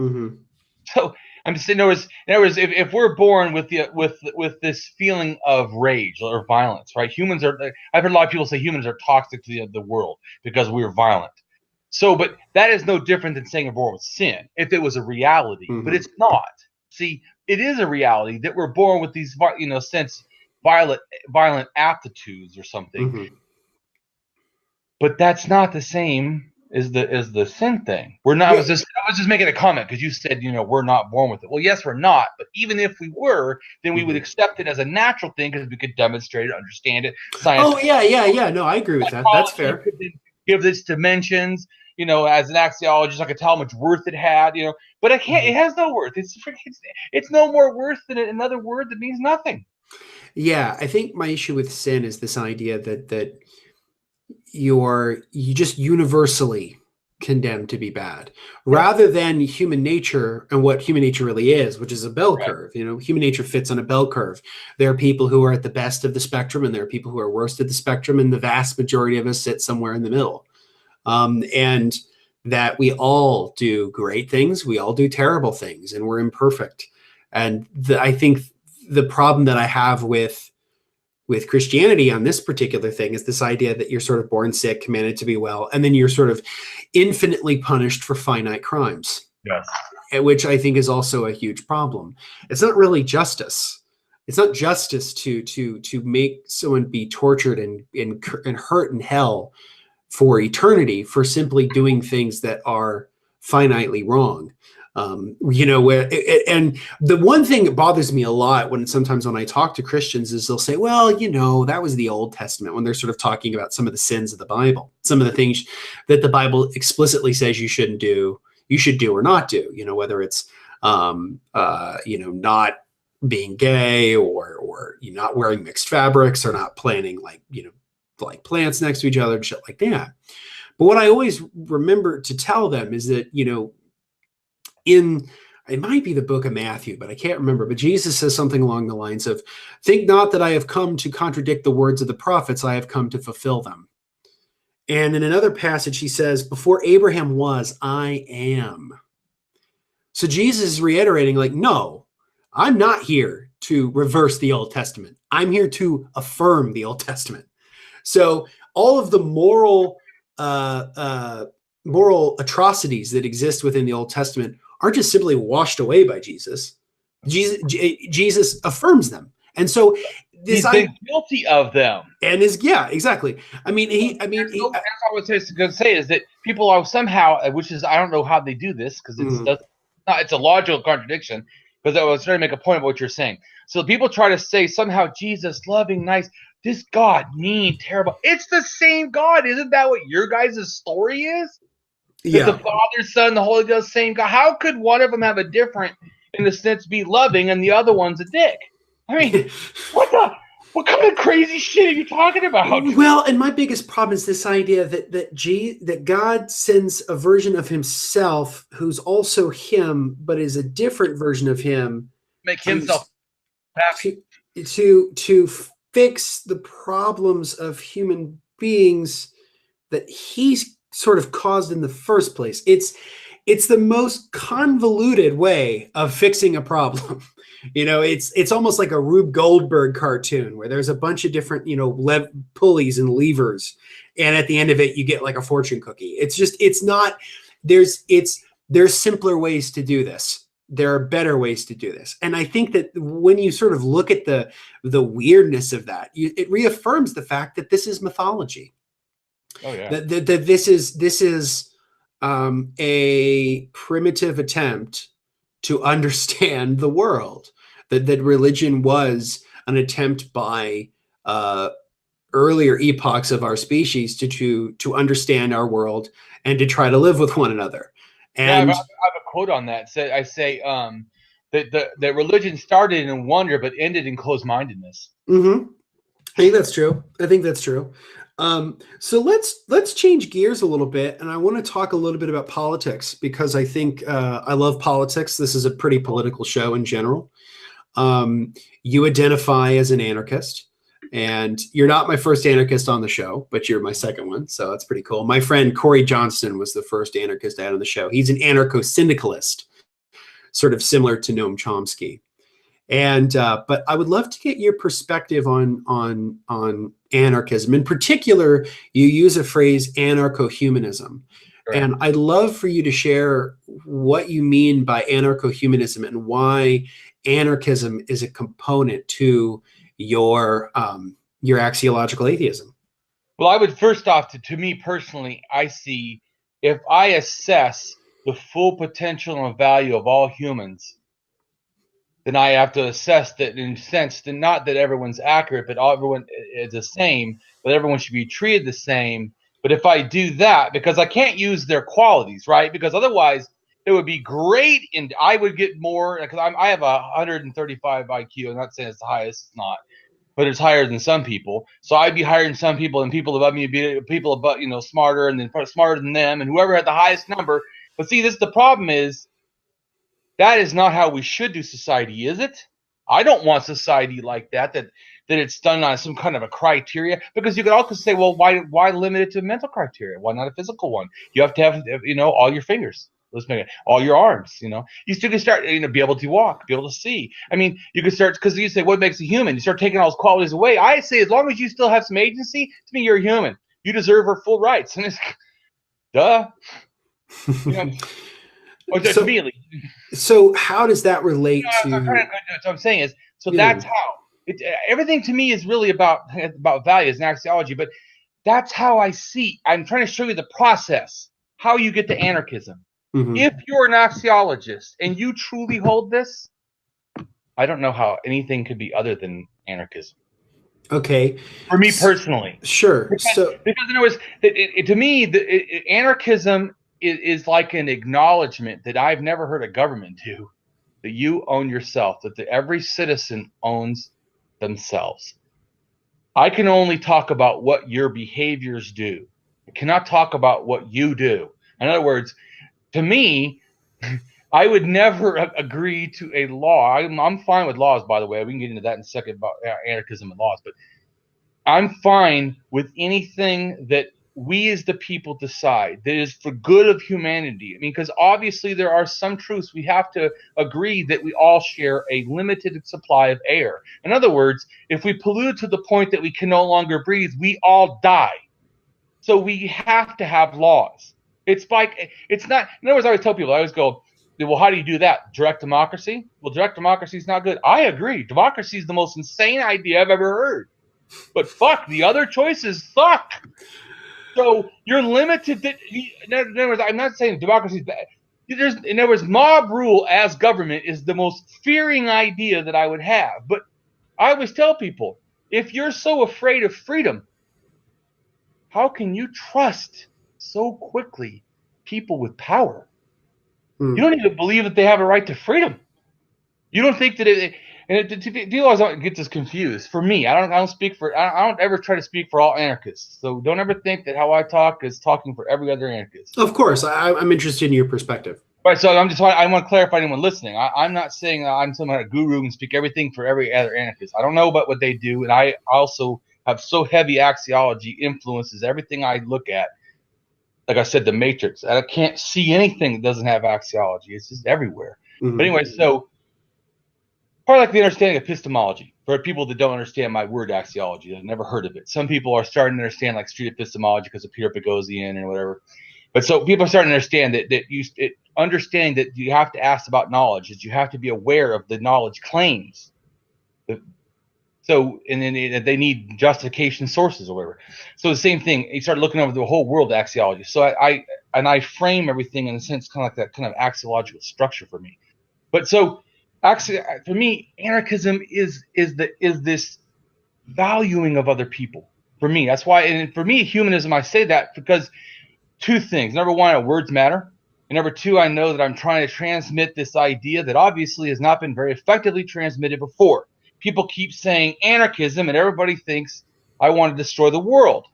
Mm-hmm. So I'm just saying, in other words, if we're born with this feeling of rage or violence, right? I've heard a lot of people say humans are toxic to the world because we're violent. So, but that is no different than saying we're born with sin, if it was a reality. Mm-hmm. But it's not. See, it is a reality that we're born with these, violent aptitudes or something. Mm-hmm. But that's not the same as the sin thing. We're not. Yeah. I was just making a comment because you said, we're not born with it. Well, yes, we're not. But even if we were, then we would accept it as a natural thing because we could demonstrate it, understand it. Science. Oh yeah. No, I agree with that. That's fair. Could give this dimensions. As an axiologist, I could tell how much worth it had. But I can't. It has no worth. It's no more worth than another word that means nothing. Yeah, I think my issue with sin is this idea that you just universally condemned to be bad, rather than human nature and what human nature really is, which is a bell curve. Human nature fits on a bell curve. There are people who are at the best of the spectrum, and there are people who are worst of the spectrum, and the vast majority of us sit somewhere in the middle. And that we all do great things, we all do terrible things, and we're imperfect. And I think the problem that I have with Christianity on this particular thing is this idea that you're sort of born sick, commanded to be well, and then you're sort of infinitely punished for finite crimes. Yes. Which I think is also a huge problem. It's not really justice. It's not justice to make someone be tortured and hurt in hell for eternity for simply doing things that are finitely wrong. And the one thing that bothers me a lot when I talk to Christians is they'll say, well, that was the Old Testament, when they're sort of talking about some of the sins of the Bible, some of the things that the Bible explicitly says you shouldn't do, you should do or not do, whether it's, not being gay or not wearing mixed fabrics or not planting like plants next to each other and shit like that. But what I always remember to tell them is that, it might be the book of Matthew, but I can't remember. But Jesus says something along the lines of, think not that I have come to contradict the words of the prophets, I have come to fulfill them. And in another passage, he says, before Abraham was, I am. So Jesus is reiterating, like, no, I'm not here to reverse the Old Testament. I'm here to affirm the Old Testament. So all of the moral atrocities that exist within the Old Testament aren't just simply washed away by Jesus. Jesus affirms them. And so he's been guilty of them. And exactly. I mean, that's what I was going to say is that people are somehow, which is, I don't know how they do this because it's a logical contradiction, because I was trying to make a point of what you're saying. So people try to say somehow Jesus, loving, nice, this God, mean, terrible. It's the same God. Isn't that what your guys' story is? Yeah. The Father, Son, the Holy Ghost, same God. How could one of them have a different, in the sense, be loving and the other one's a dick? I mean, what kind of crazy shit are you talking about? Well, and my biggest problem is this idea that God sends a version of himself who's also him, but is a different version of him. Make himself to fix the problems of human beings that he's sort of caused in the first place. It's the most convoluted way of fixing a problem. It's almost like a Rube Goldberg cartoon where there's a bunch of different, pulleys and levers. And at the end of it, you get like a fortune cookie. There's simpler ways to do this. There are better ways to do this. And I think that when you sort of look at the weirdness of that, it reaffirms the fact that this is mythology. Oh yeah. That this is a primitive attempt to understand the world. That religion was an attempt by earlier epochs of our species to understand our world and to try to live with one another. And I have a quote on that. I say that religion started in wonder but ended in closed-mindedness. Mm-hmm. I think that's true. So let's change gears a little bit, and I want to talk a little bit about politics, because I think I love politics. This is a pretty political show in general. You identify as an anarchist, and you're not my first anarchist on the show, but you're my second one, so that's pretty cool. My friend Corey Johnston was the first anarchist out on the show. He's an anarcho-syndicalist, sort of similar to Noam Chomsky. And but I would love to get your perspective on anarchism. In particular, you use a phrase anarcho-humanism. Right. And I'd love for you to share what you mean by anarcho-humanism and why anarchism is a component to your axiological atheism. Well, I would first off, to me personally, I see, if I assess the full potential and value of all humans, then I have to assess that, in a sense, that not that everyone's accurate, but everyone is the same, but everyone should be treated the same. But if I do that, because I can't use their qualities, right? Because otherwise it would be great, and I would get more, because I have a 135 IQ. I'm not saying it's the highest, it's not, but it's higher than some people. So I'd be higher than some people, and people above me would be people above, smarter, and then smarter than them, and whoever had the highest number. But see, the problem is, that is not how we should do society, is it? I don't want society like that it's done on some kind of a criteria, because you could also say, well, why limit it to mental criteria? Why not a physical one? You have to have, all your fingers. Let's make it all your arms. You still can start, be able to walk, be able to see. I mean, you can start, because you say, what makes a human? You start taking all those qualities away. I say, as long as you still have some agency, to me, you're a human. You deserve our full rights. And it's, duh. To me, at least. So how does that relate to? What I'm saying is, that's how everything to me is really about values and axiology. But that's how I see. I'm trying to show you the process, how you get to anarchism. Mm-hmm. If you're an axiologist and you truly hold this, I don't know how anything could be other than anarchism. Okay. For me personally, sure. Because in other words, to me, anarchism is like an acknowledgement that I've never heard a government do, that you own yourself, that every citizen owns themselves. I can only talk about what your behaviors do. I cannot talk about what you do. In other words, to me, I would never agree to a law. I'm fine with laws, by the way. We can get into that in a second about anarchism and laws. But I'm fine with anything that we as the people decide that is for good of humanity. I mean, because obviously there are some truths we have to agree that we all share a limited supply of air. In other words, if we pollute to the point that we can no longer breathe, we all die. So we have to have laws. It's like, it's not, in other words, I always tell people, I always go, well, how do you do that? Direct democracy? Well, direct democracy is not good. I agree. Democracy is the most insane idea I've ever heard. But fuck, the other choices suck. So you're limited. In other words, I'm not saying democracy is bad. In other words, mob rule as government is the most fearing idea that I would have. But I always tell people, if you're so afraid of freedom, how can you trust so quickly people with power? You don't even believe that they have a right to freedom. You don't think that people always get this confused. For me, I don't speak for. I don't ever try to speak for all anarchists. So don't ever think that how I talk is talking for every other anarchist. Of course, I'm interested in your perspective. Right. So I want to clarify anyone listening. I'm not saying I'm some kind of guru and speak everything for every other anarchist. I don't know about what they do, and I also have so heavy axiology influences everything I look at. Like I said, the Matrix. I can't see anything that doesn't have axiology. It's just everywhere. Mm-hmm. But anyway, so part of like the understanding of epistemology for people that don't understand my word axiology. I've never heard of it. Some people are starting to understand like street epistemology because of Peter Boghossian and whatever. But so people are starting to understand understanding that you have to ask about knowledge, that you have to be aware of the knowledge claims. So, and then they need justification sources or whatever. So the same thing, you start looking over the whole world of axiology. So I frame everything in a sense, kind of like that kind of axiological structure for me. But so actually, for me, anarchism is this valuing of other people. For me, that's why, and for me, humanism, I say that because two things. Number one, words matter. And number two, I know that I'm trying to transmit this idea that obviously has not been very effectively transmitted before. People keep saying anarchism, and everybody thinks I want to destroy the world.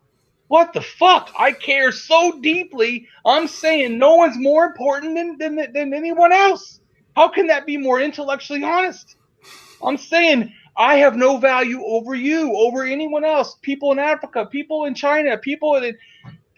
What the fuck? I care so deeply. I'm saying no one's more important than anyone else. How can that be more intellectually honest? I'm saying I have no value over you, over anyone else. People in Africa, people in China, people in it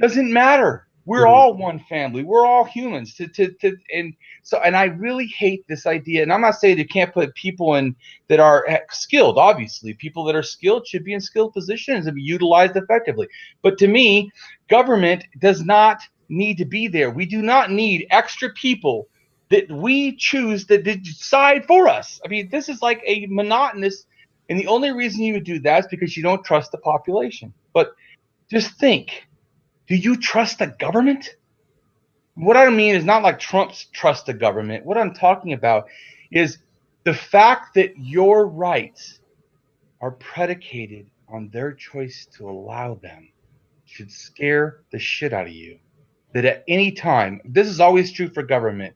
doesn't matter. We're all one family. We're all humans. And I really hate this idea. And I'm not saying you can't put people in that are skilled. Obviously, people that are skilled should be in skilled positions and be utilized effectively. But to me, government does not need to be there. We do not need extra people that we choose to decide for us. I mean, this is like a monotonous. And the only reason you would do that is because you don't trust the population. But just think. Do you trust the government? What I mean is not like Trump's trust the government. What I'm talking about is the fact that your rights are predicated on their choice to allow them should scare the shit out of you. That at any time, this is always true for government,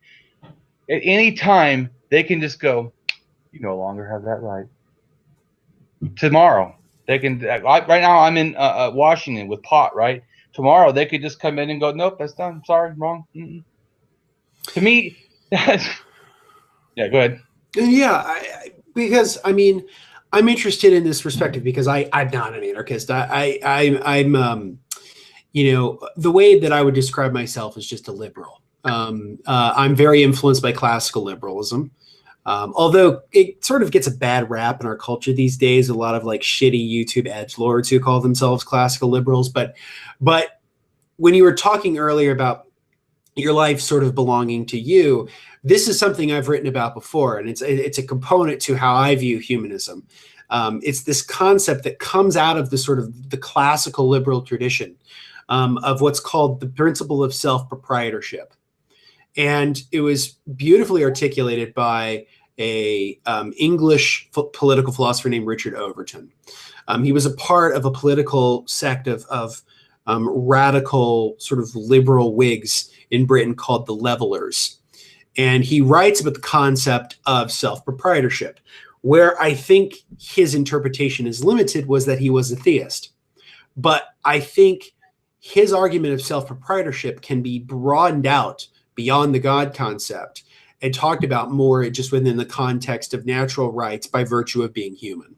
at any time they can just go, you no longer have that right. Tomorrow, they can, right now I'm in Washington with pot, right? Tomorrow they could just come in and go, nope, that's done. Sorry, wrong. Mm-mm. To me, that's, yeah, go ahead. Yeah, because I mean, I'm interested in this perspective because I'm not an anarchist. I'm you know, the way that I would describe myself is just a liberal. I'm very influenced by classical liberalism. Although it sort of gets a bad rap in our culture these days, a lot of like shitty YouTube edgelords who call themselves classical liberals. But when you were talking earlier about your life sort of belonging to you, this is something I've written about before, and it's a component to how I view humanism. It's this concept that comes out of the sort of the classical liberal tradition of what's called the principle of self-proprietorship. And it was beautifully articulated by a English political philosopher named Richard Overton. He was a part of a political sect of radical sort of liberal Whigs in Britain called the Levelers. And he writes about the concept of self-proprietorship. Where I think his interpretation is limited was that he was a theist. But I think his argument of self-proprietorship can be broadened out beyond the God concept and talked about more just within the context of natural rights by virtue of being human.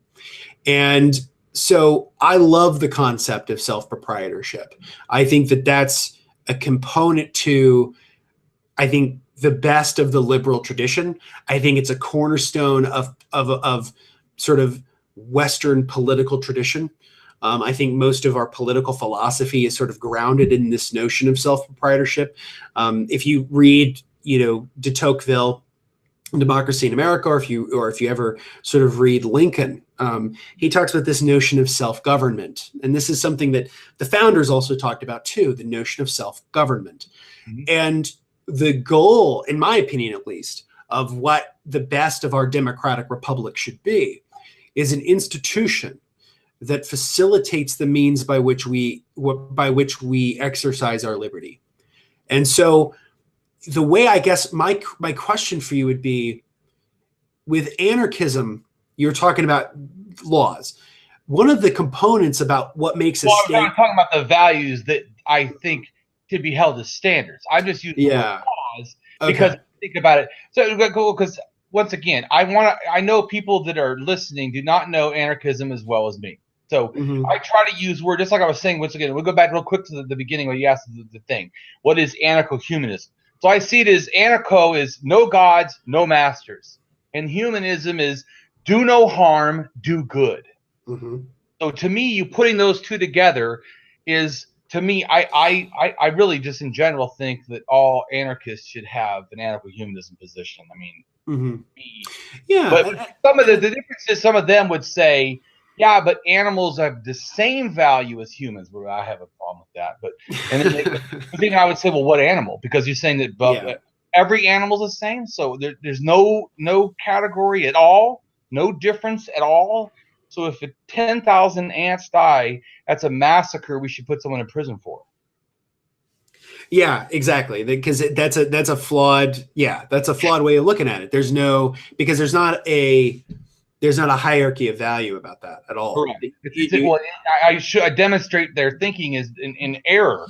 And so I love the concept of self-proprietorship. I think that that's a component to, I think, the best of the liberal tradition. I think it's a cornerstone of sort of Western political tradition. I think most of our political philosophy is sort of grounded in this notion of self-proprietorship. If you read, de Tocqueville, Democracy in America, or if you ever sort of read Lincoln, he talks about this notion of self-government, and this is something that the founders also talked about too, the notion of self-government. Mm-hmm. And the goal, in my opinion at least, of what the best of our democratic republic should be is an institution that facilitates the means by which we exercise our liberty. And so the way, I guess, my question for you would be, with anarchism, you're talking about laws. One of the components about what makes a state... I'm talking about the values that I think should be held as standards. I'm just using the word laws because I think about it. So, because once again, I know people that are listening do not know anarchism as well as me. So I try to use words, just like I was saying, once again, we'll go back real quick to the beginning where you asked the thing. What is anarcho-humanism? So I see it as anarcho is no gods, no masters. And humanism is do no harm, do good. Mm-hmm. So to me, you putting those two together is, to me, I really just in general think that all anarchists should have an anarcho-humanism position. I mean, but some of the difference is some of them would say, yeah, but animals have the same value as humans. Well, I have a problem with that. But and then I would say, well, what animal? Because you're saying that every animal's the same. So there's no category at all, no difference at all. So if 10,000 ants die, that's a massacre. We should put someone in prison for. Yeah, exactly. Because that's a flawed way of looking at it. There's not a hierarchy of value about that at all. Correct. I demonstrate their thinking is in error.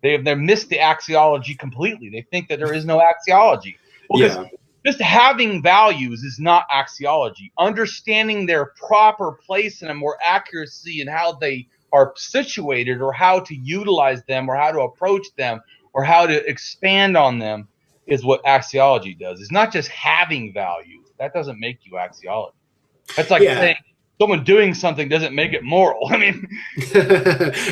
They've missed the axiology completely. They think that there is no axiology. Because just having values is not axiology. Understanding their proper place and a more accuracy in how they are situated, or how to utilize them, or how to approach them, or how to expand on them is what axiology does. It's not just having values. That doesn't make you axiology. That's like saying someone doing something doesn't make it moral. I mean,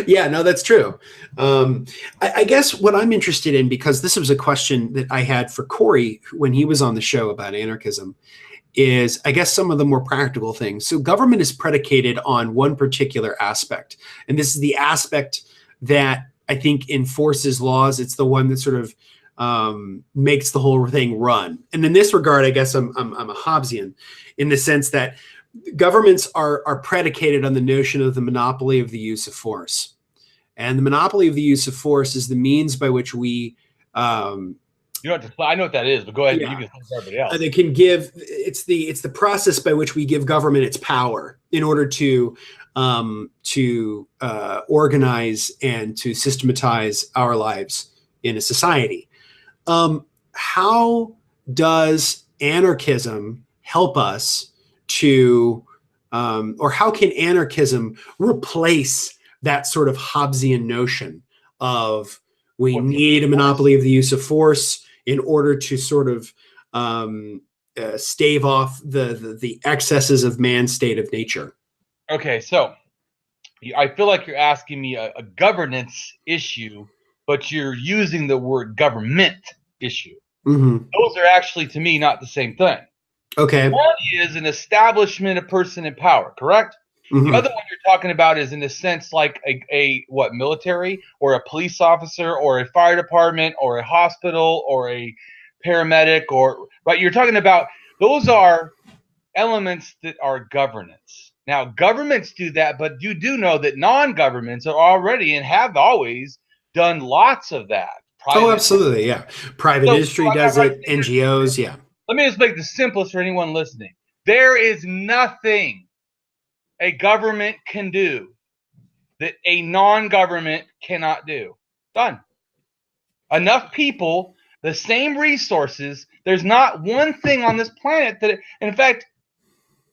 no, that's true. I guess what I'm interested in, because this was a question that I had for Corey when he was on the show about anarchism, is I guess some of the more practical things. So government is predicated on one particular aspect, and this is the aspect that I think enforces laws. It's the one that sort of makes the whole thing run. And in this regard, I guess I'm a Hobbesian, in the sense that governments are predicated on the notion of the monopoly of the use of force. And the monopoly of the use of force is the means by which we... I know what that is, but go ahead. You can say everybody else. They can give... It's the process by which we give government its power in order to organize and to systematize our lives in a society. How does anarchism help us to, or how can anarchism replace that sort of Hobbesian notion of we need a monopoly of the use of force in order to sort of stave off the excesses of man's state of nature? Okay, so I feel like you're asking me a governance issue, but you're using the word government issue. Mm-hmm. Those are actually, to me, not the same thing. Okay. One is an establishment of person in power, correct? Mm-hmm. The other one you're talking about is, in a sense, like a military, or a police officer, or a fire department, or a hospital, or a paramedic, right? You're talking about, those are elements that are governance. Now, governments do that, but you do know that non-governments are already and have always done lots of that. Absolutely, yeah. Private industry does it, NGOs, yeah. Let me just make the simplest for anyone listening. There is nothing a government can do that a non-government cannot do. Done. Enough people, the same resources. There's not one thing on this planet that, in fact,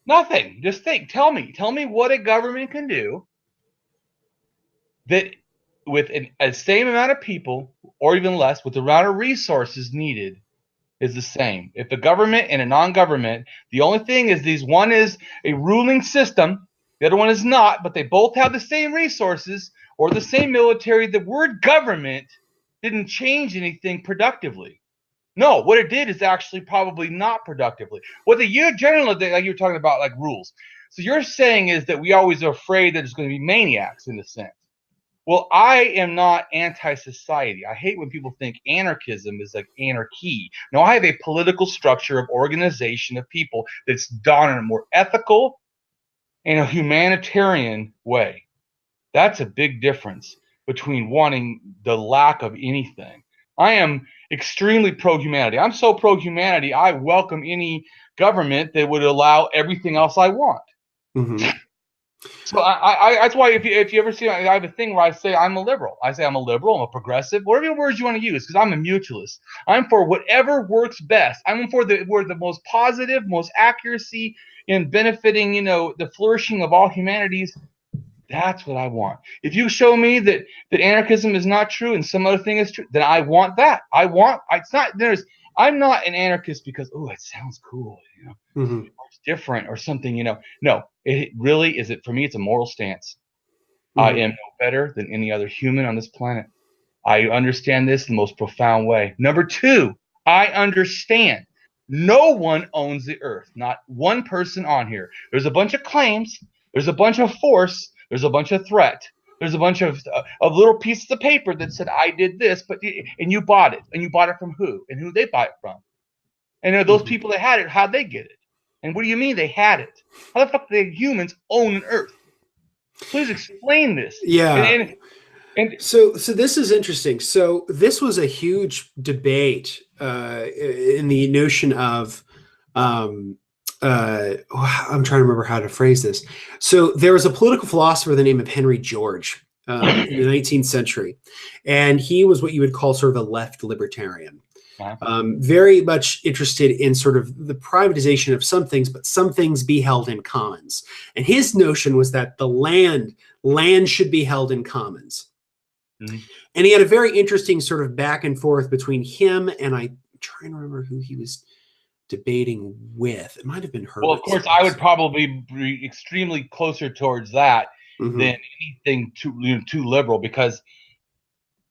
Nothing. Just think. Tell me what a government can do that with a same amount of people, or even less, with the amount of resources needed, is the same. If the government and a non-government, the only thing is these, one is a ruling system, the other one is not, but they both have the same resources or the same military. The word government didn't change anything productively. No, what it did is actually probably not productively. What the general, like you were talking about, like rules. So you're saying is that we always are afraid that there's going to be maniacs in a sense. Well, I am not anti-society. I hate when people think anarchism is like anarchy. No, I have a political structure of organization of people that's done in a more ethical and a humanitarian way. That's a big difference between wanting the lack of anything. I am extremely pro-humanity. I'm so pro-humanity, I welcome any government that would allow everything else I want. Mm-hmm. So I that's why if you ever see, I have a thing where I say I'm a liberal. I say I'm a liberal, I'm a progressive, whatever words you want to use, because I'm a mutualist. I'm for whatever works best. I'm for the most positive, most accuracy in benefiting, the flourishing of all humanities. That's what I want. If you show me that anarchism is not true and some other thing is true, then I want that. I'm not an anarchist because, oh, it sounds cool, Mm-hmm. it's different or something, No, it really is. For me, it's a moral stance. Mm-hmm. I am no better than any other human on this planet. I understand this in the most profound way. Number two, I understand no one owns the earth. Not one person on here. There's a bunch of claims. There's a bunch of force. There's a bunch of threat. There's a bunch of little pieces of paper that said I did this, and you bought it. And you bought it from who? And who they buy it from? And those people that had it, how'd they get it? And what do you mean they had it? How the fuck do humans own an earth? Please explain this. Yeah. And so this is interesting. So this was a huge debate in the notion of I'm trying to remember how to phrase this. So there was a political philosopher by the name of Henry George in the 19th century, and he was what you would call sort of a left libertarian. Very much interested in sort of the privatization of some things, but some things be held in commons. And his notion was that the land should be held in commons. Mm-hmm. And he had a very interesting sort of back and forth between him and I'm trying to remember who he was debating with. It might have been Herbert. Well, of course, I would probably be extremely closer towards that than anything too liberal, because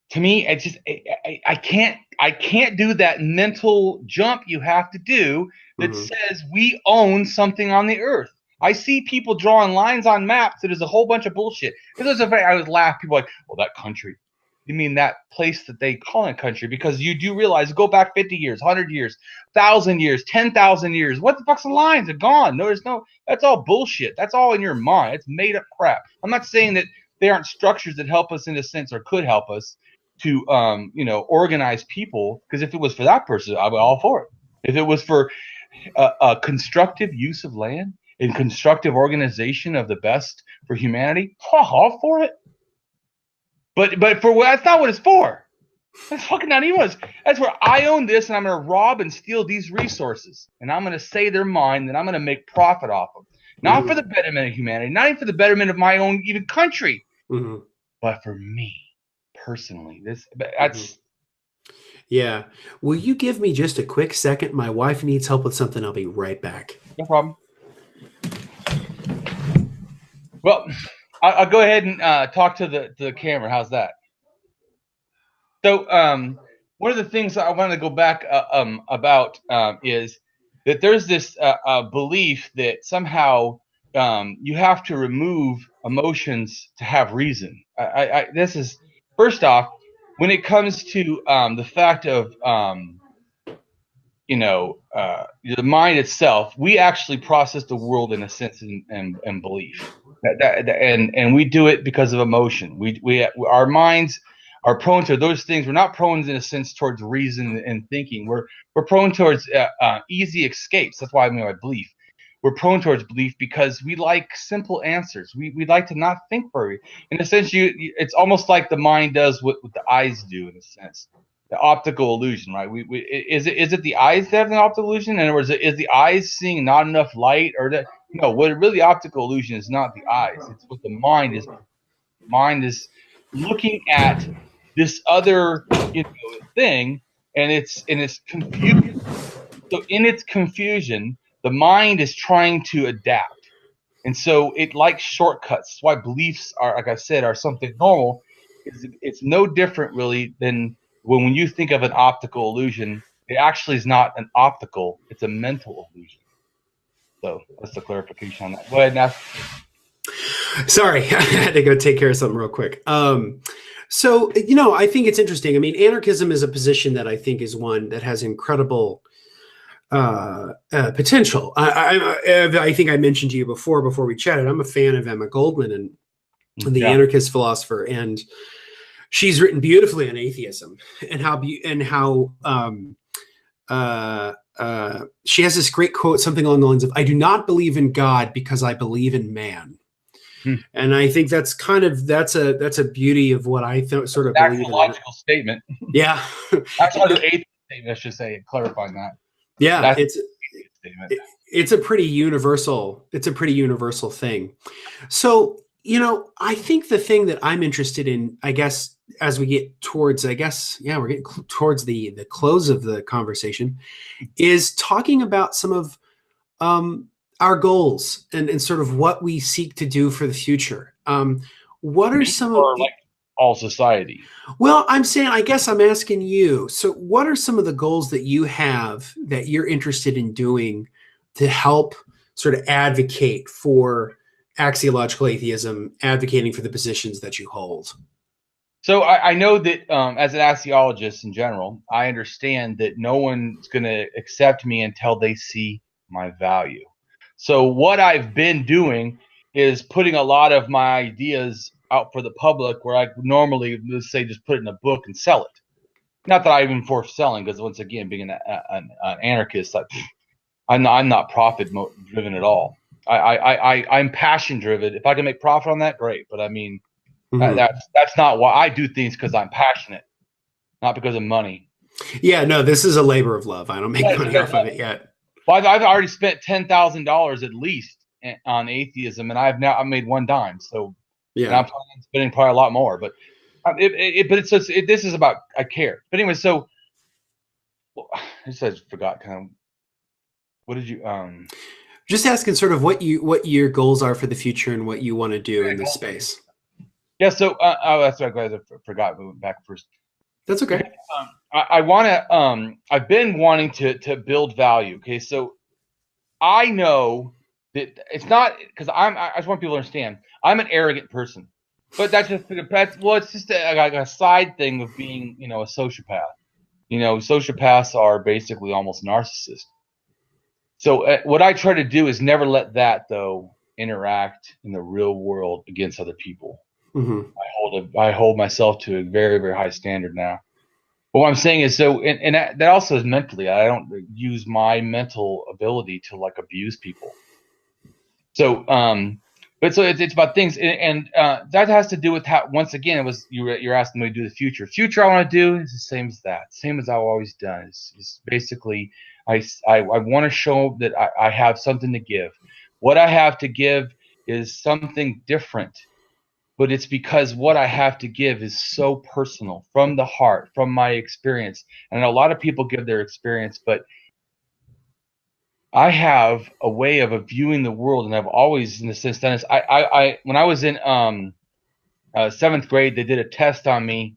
to me, it's just I can't do that mental jump you have to do that says we own something on the earth. I see people drawing lines on maps that is a whole bunch of bullshit. Because I would laugh. People are like, well, that country. You mean that place that they call a country? Because you do realize, go back 50 years, 100 years, 1,000 years, 10,000 years. What the fuck's the lines? They're gone. That's all bullshit. That's all in your mind. It's made up crap. I'm not saying that they aren't structures that help us in a sense or could help us to, organize people. Because if it was for that person, I'd be all for it. If it was for a constructive use of land and constructive organization of the best for humanity, all for it. But for what, that's not what it's for. That's fucking not even what. That's where I own this, and I'm going to rob and steal these resources, and I'm going to say they're mine, and I'm going to make profit off them. Not for the betterment of humanity, not even for the betterment of my own even country, but for me personally. That's. Yeah. Will you give me just a quick second? My wife needs help with something. I'll be right back. No problem. Well, I'll go ahead and talk to the camera. How's that? So one of the things I wanted to go back about is that there's this belief that somehow you have to remove emotions to have reason. This is, first off, when it comes to the fact of the mind itself, we actually process the world in a sense and belief. And we do it because of emotion. Our minds are prone to those things. We're not prone in a sense towards reason and thinking. We're prone towards easy escapes. That's why I mean by belief. We're prone towards belief because we like simple answers. We like to not think very. In a sense, it's almost like the mind does what the eyes do in a sense. The optical illusion, right? Is it the eyes that have an optical illusion? In other words, is the eyes seeing not enough light, or No, what really optical illusion is not the eyes. It's what the mind is. Mind is looking at this other, thing, and it's confused. So in its confusion, the mind is trying to adapt, and so it likes shortcuts. That's why beliefs are, like I said, are something normal. It's no different really than when you think of an optical illusion. It actually is not an optical; it's a mental illusion. So that's the clarification on that. Go ahead and ask. Sorry, I had to go take care of something real quick. So, I think it's interesting. I mean, anarchism is a position that I think is one that has incredible potential. I think I mentioned to you before we chatted, I'm a fan of Emma Goldman and the anarchist philosopher, and she's written beautifully on atheism and how she has this great quote, something along the lines of, "I do not believe in God because I believe in man." And I think that's a beauty of what I sort of believe in. Axiological statement. Yeah. Axiological atheist statement, I should say, clarifying that. Yeah, it's a pretty universal thing. So, I think the thing that I'm interested in, I guess, as we get towards, we're getting towards the close of the conversation, is talking about some of our goals and sort of what we seek to do for the future. What are some of like all society? Well, I guess I'm asking you. So what are some of the goals that you have that you're interested in doing to help sort of advocate for axiological atheism, advocating for the positions that you hold? So I know that as an axiologist in general, I understand that no one's going to accept me until they see my value. So what I've been doing is putting a lot of my ideas out for the public, where I normally, let's say, just put it in a book and sell it. Not that I even force selling, because once again, being an anarchist, I'm not profit driven at all. I'm passion driven. If I can make profit on that, great. But I mean, that's not why I do things, because I'm passionate, not because of money. Yeah, no, this is a labor of love. I don't make money off of it yet. Well, I've already spent $10,000 at least on atheism, and I've made one dime. So yeah, I'm planning on spending probably a lot more. But this is about, I care. But anyway, so I just forgot kind of, what did you just asking sort of what your goals are for the future and what you want to do in this space. Yeah, so that's right, guys. I forgot. We went back first. That's okay. I want to. I've been wanting to build value. Okay, so I know that it's not, because I just want people to understand, I'm an arrogant person, but it's just a side thing of being, a sociopath. Sociopaths are basically almost narcissists. So what I try to do is never let that, though, interact in the real world against other people. I hold myself to a very, very high standard now. But what I'm saying is, and that also is mentally. I don't use my mental ability to abuse people. So, but so it's about things, and that has to do with how. Once again, it was you're asking me to do the future. Future I want to do is the same as that, same as I've always done. Is basically I want to show that I have something to give. What I have to give is something different. But it's because what I have to give is so personal, from the heart, from my experience. And a lot of people give their experience, but I have a way of viewing the world, and I've always, in a sense, done this. When I was in 7th grade, they did a test on me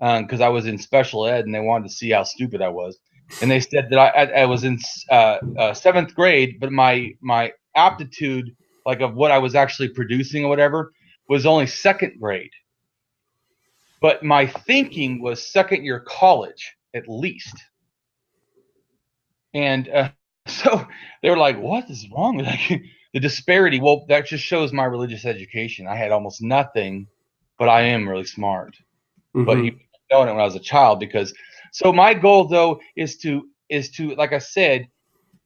because I was in special ed, and they wanted to see how stupid I was. And they said that I was in 7th grade, but my aptitude, of what I was actually producing or whatever, was only 2nd grade, but my thinking was 2nd year college at least. And so they were like, "What is wrong with the disparity?" Well, that just shows my religious education. I had almost nothing, but I am really smart. But he knowing it when I was a child, because so my goal, though, is to like I said,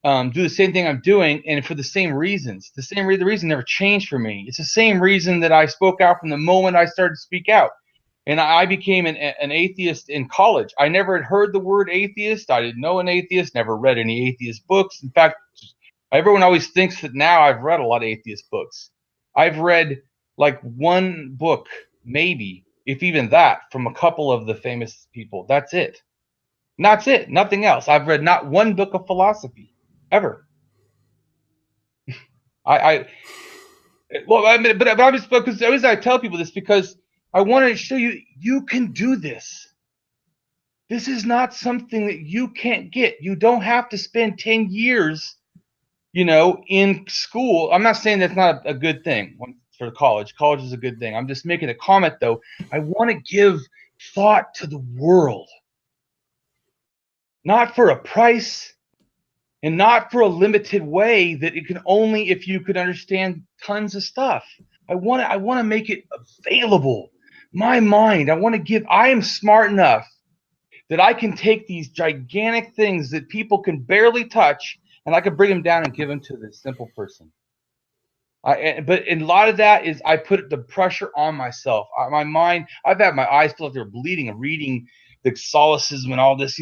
do the same thing I'm doing, and for the same reasons. The reason never changed for me. It's the same reason that I spoke out from the moment I started to speak out. And I became an atheist in college. I never had heard the word atheist. I didn't know an atheist, never read any atheist books. In fact, Everyone always thinks that now I've read a lot of atheist books. I've read like one book, maybe, if even that, from a couple of the famous people. That's it. That's it. Nothing else. I've read not one book of philosophy ever. I mean, but I'm just, because the reason I tell people this, because I want to show you, you can do this. This is not something that you can't get. You don't have to spend 10 years, in school. I'm not saying that's not a good thing for college. College is a good thing. I'm just making a comment, though. I want to give thought to the world, not for a price and not for a limited way that it can only if you could understand tons of stuff. I want to make it available. My mind, I am smart enough that I can take these gigantic things that people can barely touch, and I can bring them down and give them to the simple person. But a lot of that is I put the pressure on myself. My mind, I've had my eyes feel like they're bleeding and reading the Solipsism and all this,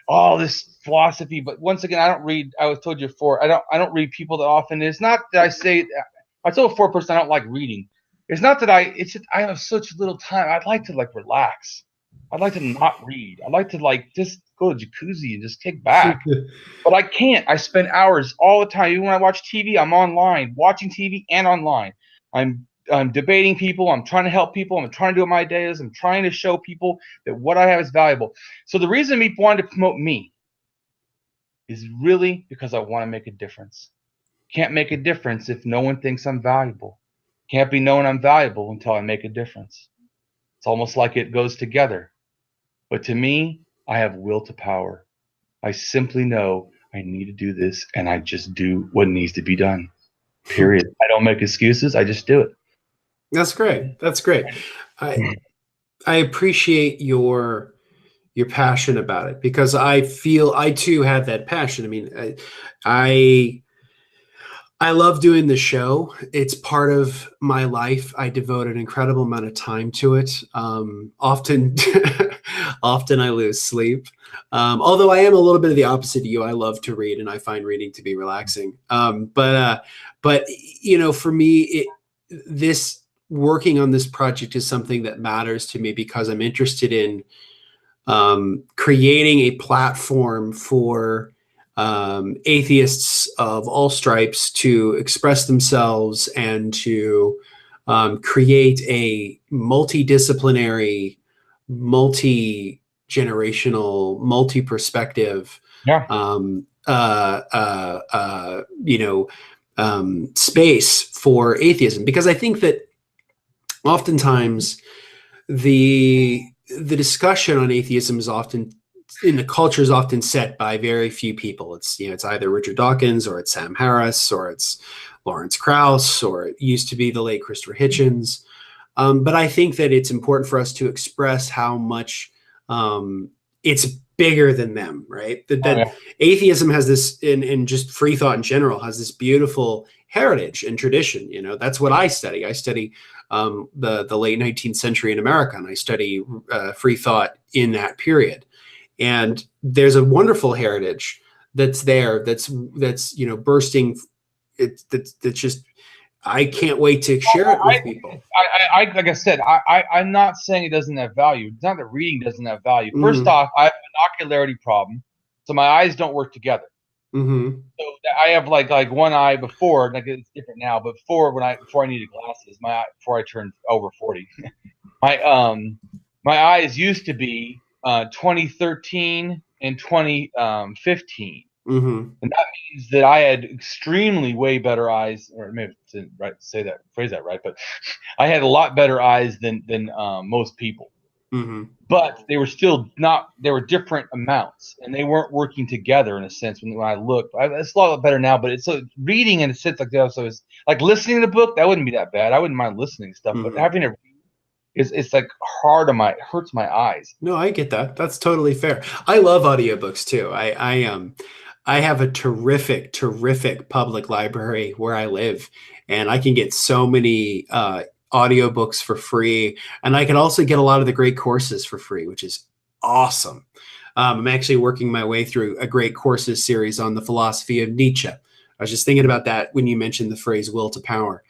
all this philosophy. But once again, I don't read. I was told you before, I don't read people that often. It's not that I told a four person I don't like reading. It's not that it's just I have such little time. I'd like to relax. I'd like to not read. I'd like to just go to jacuzzi and just kick back. But I can't. I spend hours all the time. Even when I watch TV, I'm online, watching TV and online. I'm debating people. I'm trying to help people. I'm trying to do my ideas. I'm trying to show people that what I have is valuable. So the reason me wanted to promote me is really because I want to make a difference. Can't make a difference if no one thinks I'm valuable. Can't be known I'm valuable until I make a difference. It's almost like it goes together. But to me, I have will to power. I simply know I need to do this, and I just do what needs to be done. Period. I don't make excuses. I just do it. That's great. That's great. I appreciate your passion about it, because I feel I too have that passion. I mean, I love doing the show. It's part of my life. I devote an incredible amount of time to it. Often, often I lose sleep. Although I am a little bit of the opposite of you. I love to read, and I find reading to be relaxing. But for me, this working on this project is something that matters to me, because I'm interested in creating a platform for atheists of all stripes to express themselves and to create a multidisciplinary, multi-generational, multi-perspective space for atheism. Because I think that oftentimes the discussion on atheism is often in the culture is often set by very few people. It's either Richard Dawkins, or it's Sam Harris, or it's Lawrence Krauss, or it used to be the late Christopher Hitchens. But I think that it's important for us to express how much it's bigger than them, right? That atheism has this, and just free thought in general, has this beautiful heritage and tradition. That's what I study. I study the late 19th century in America, and I study free thought in that period. And there's a wonderful heritage that's there, that's bursting. That's just, I can't wait to share it with people. Like I said, I'm not saying it doesn't have value. It's not that reading doesn't have value. First off, I have an ocularity problem, so my eyes don't work together. So I have like one eye before, it's different now, but before I needed glasses, before I turned over 40, my eyes used to be 2013 and 2015. And that means that I had extremely way better eyes, or maybe didn't phrase that right, but I had a lot better eyes than most people. But they were still they were different amounts, and they weren't working together in a sense. When I looked, it's a lot better now, but it's reading in a sense like that. So it's like listening to the book, that wouldn't be that bad. I wouldn't mind listening to stuff, but having to it's like it hurts my eyes. No, I get that. That's totally fair. I love audiobooks too. I have a terrific public library where I live, and I can get so many audiobooks for free, and I can also get a lot of the great courses for free, which is awesome. I'm actually working my way through a great courses series on the philosophy of Nietzsche I was just thinking about that when you mentioned the phrase "will to power."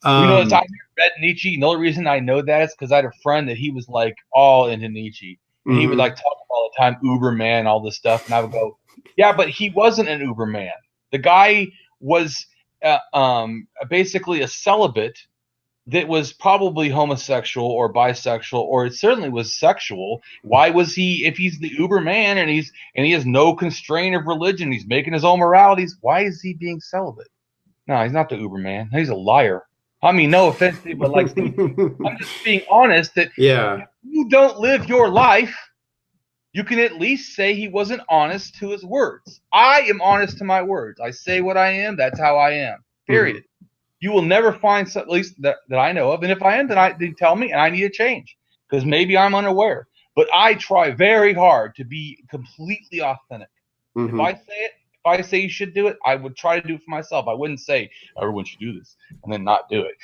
You know, I read Nietzsche. And the only reason I know that is because I had a friend that he was like all into Nietzsche, and he would like talk all the time, Uberman, all this stuff, and I would go, yeah, but he wasn't an Uberman. The guy was basically a celibate that was probably homosexual or bisexual, or it certainly was sexual. Why was he, if he's the Uberman and he has no constraint of religion, he's making his own moralities, why is he being celibate? No, he's not the Uberman. He's a liar. I mean, no offense to you, but like, I'm just being honest that if you don't live your life, you can at least say he wasn't honest to his words. I am honest to my words. I say what I am. That's how I am. Period. You will never find, at least that I know of. And if I am, then they tell me, and I need to change because maybe I'm unaware. But I try very hard to be completely authentic. If I say it, if I say you should do it, I would try to do it for myself. I wouldn't say everyone should do this and then not do it.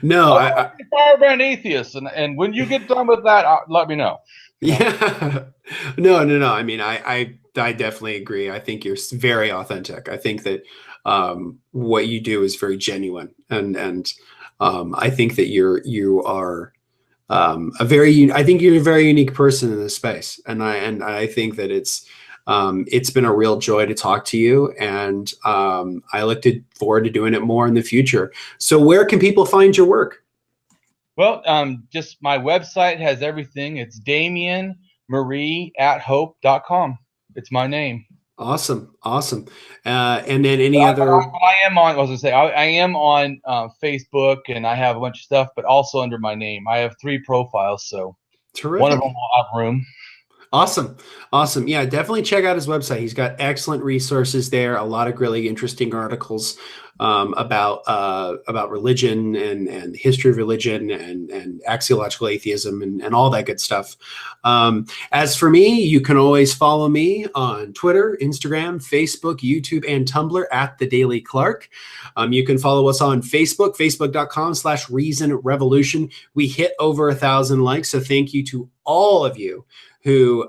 No, I'm a firebrand atheist, and when you get done with that, let me know. Yeah. No. I mean, I definitely agree. I think you're very authentic. I think that what you do is very genuine, and I think that you are I think you're a very unique person in this space, and I think that it's been a real joy to talk to you, and I look forward to doing it more in the future. So where can people find your work? Well, just my website has everything. It's Damien Marie Athope.com. It's my name. Awesome. And then any other? I am on. I was gonna say I am on Facebook, and I have a bunch of stuff, but also under my name. I have 3 profiles, so terrific. One of them will have room. Awesome. Yeah, definitely check out his website. He's got excellent resources there. A lot of really interesting articles about religion and history of religion and axiological atheism and all that good stuff. As for me, you can always follow me on Twitter, Instagram, Facebook, YouTube, and Tumblr at The Daily Clark. You can follow us on Facebook, facebook.com/Reason Revolution. We hit over 1,000 likes, so thank you to all of you who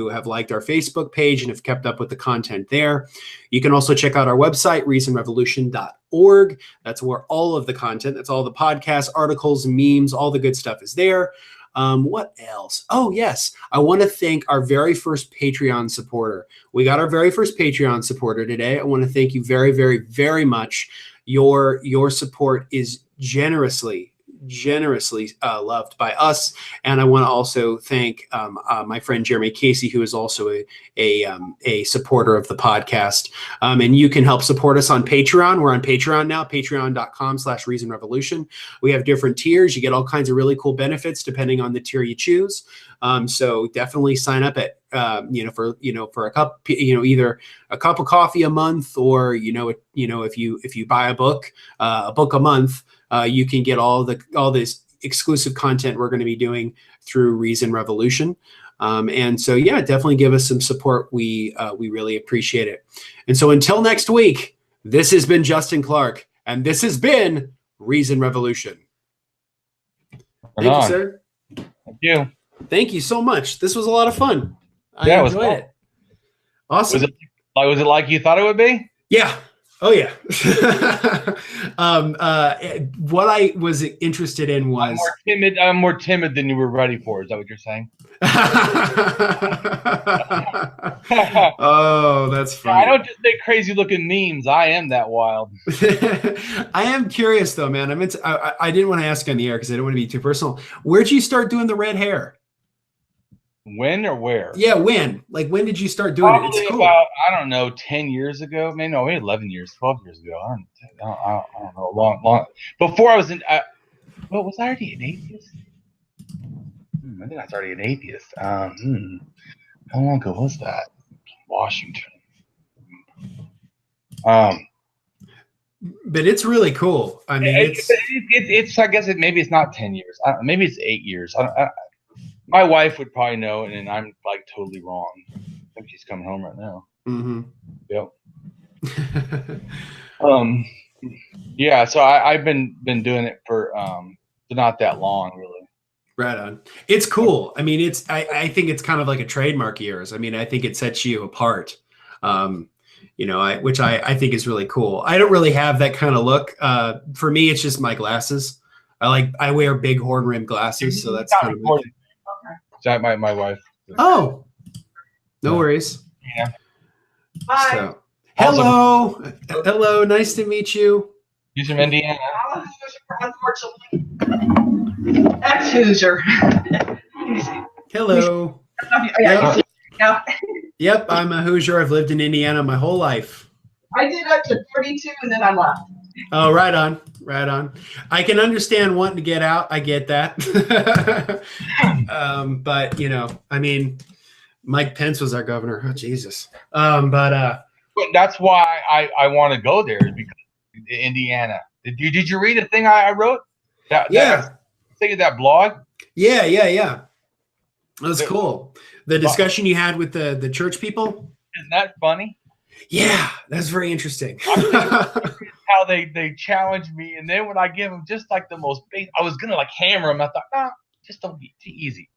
have liked our Facebook page and have kept up with the content there. You can also check out our website, reasonrevolution.org. That's where all of the content, that's all the podcasts, articles, memes, all the good stuff is there. What else? Oh, yes. I want to thank our very first Patreon supporter. We got our very first Patreon supporter today. I want to thank you very, very, very much. Your support is generously loved by us, and I want to also thank my friend Jeremy Casey, who is also a supporter of the podcast. And you can help support us on Patreon. We're on Patreon now, patreon.com/Reason Revolution. We have different tiers. You get all kinds of really cool benefits depending on the tier you choose. So definitely sign up at for a cup, either a cup of coffee a month, or if you buy a book a month. You can get all this exclusive content we're going to be doing through Reason Revolution. And so, yeah, definitely give us some support. We really appreciate it. And so until next week, this has been Justin Clark, and this has been Reason Revolution. Thank you, sir. Thank you. Thank you so much. This was a lot of fun. I enjoyed it. Awesome. Was it like you thought it would be? Yeah. Oh yeah. What I was interested in was I'm more timid than you were ready for. Is that what you're saying? Oh, that's funny. I don't just make crazy looking memes. I am that wild. I am curious though, man. I didn't want to ask on the air because I didn't want to be too personal. Where'd you start doing the red hair? When or where? Yeah, when? Like, when did you start doing Probably it? It's cool. About, I don't know, 10 years ago. Maybe 11 years, 12 years ago. I don't know. Long. Before I was in, was I already an atheist? I think I was already an atheist. How long ago was that? Washington. But it's really cool. I mean, it's I guess maybe it's not 10 years. Maybe it's 8 years. My wife would probably know, and I'm like totally wrong. I think she's coming home right now. Mm-hmm. Yep. Yeah. So I've been doing it for not that long, really. Right on. It's cool. I mean, I think it's kind of like a trademark of yours. I mean, I think it sets you apart. which I think is really cool. I don't really have that kind of look. For me, it's just my glasses. I wear big horn rimmed glasses, so that's kind of my thing. Okay. My wife. Oh, no worries. Yeah. Hi. So, hello, nice to meet you. You're from Indiana. Unfortunately, that's Hoosier. Hello. Yeah. Yep, I'm a Hoosier. I've lived in Indiana my whole life. I did up to 32 and then I left. Oh, right on. I can understand wanting to get out. I get that. But I mean, Mike Pence was our governor. Oh, Jesus. But that's why I want to go there, because Indiana. Did you read the thing I wrote? Think of that blog. Yeah. That was cool. The discussion you had with the church people. Isn't that funny? Yeah, that's very interesting. How they challenged me, and then when I give them just like the most basic, I was gonna like hammer them. I thought, just don't be too easy.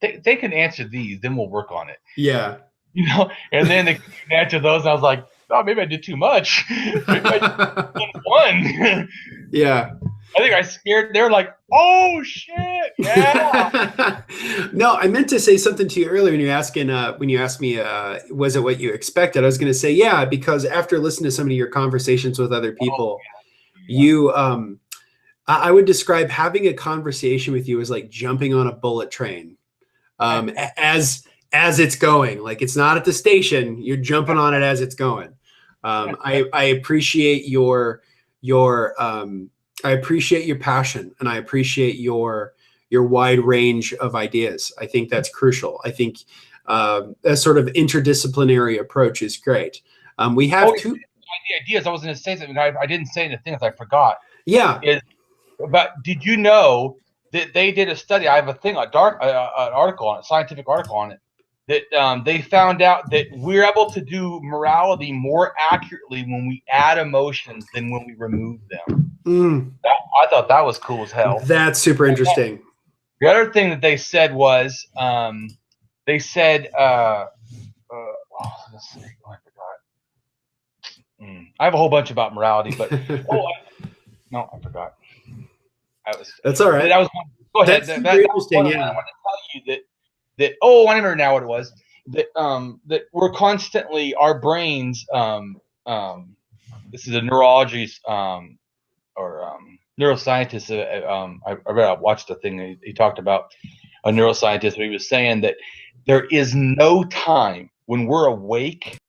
They can answer these, then we'll work on it. Yeah. And then they couldn't answer those, and I was like, oh, maybe I did too much. Maybe I did one. Yeah. I think I scared. They're like, oh shit, yeah. No, I meant to say something to you earlier when you asked me, was it what you expected? I was going to say, yeah, because after listening to some of your conversations with other people, I would describe having a conversation with you as like jumping on a bullet train, as it's going. Like, it's not at the station; you're jumping on it as it's going. I appreciate your I appreciate your passion, and I appreciate your wide range of ideas. I think that's crucial. I think a sort of interdisciplinary approach is great. We have two ideas. I was going to say something. I didn't say anything as I forgot. Yeah. But did you know that they did a study? I have an article on it, scientific article on it, that they found out that we're able to do morality more accurately when we add emotions than when we remove them. I thought that was cool as hell. That's super interesting. The other thing that they said was, let's see. I forgot. I have a whole bunch about morality, but no, I forgot. That's all right. That was go ahead. That's super interesting. Yeah. I want to tell you that. Oh, I remember now what it was. That we're constantly, our brains. This is a neurologist or neuroscientist. I watched the thing. He talked about a neuroscientist. But he was saying that there is no time when we're awake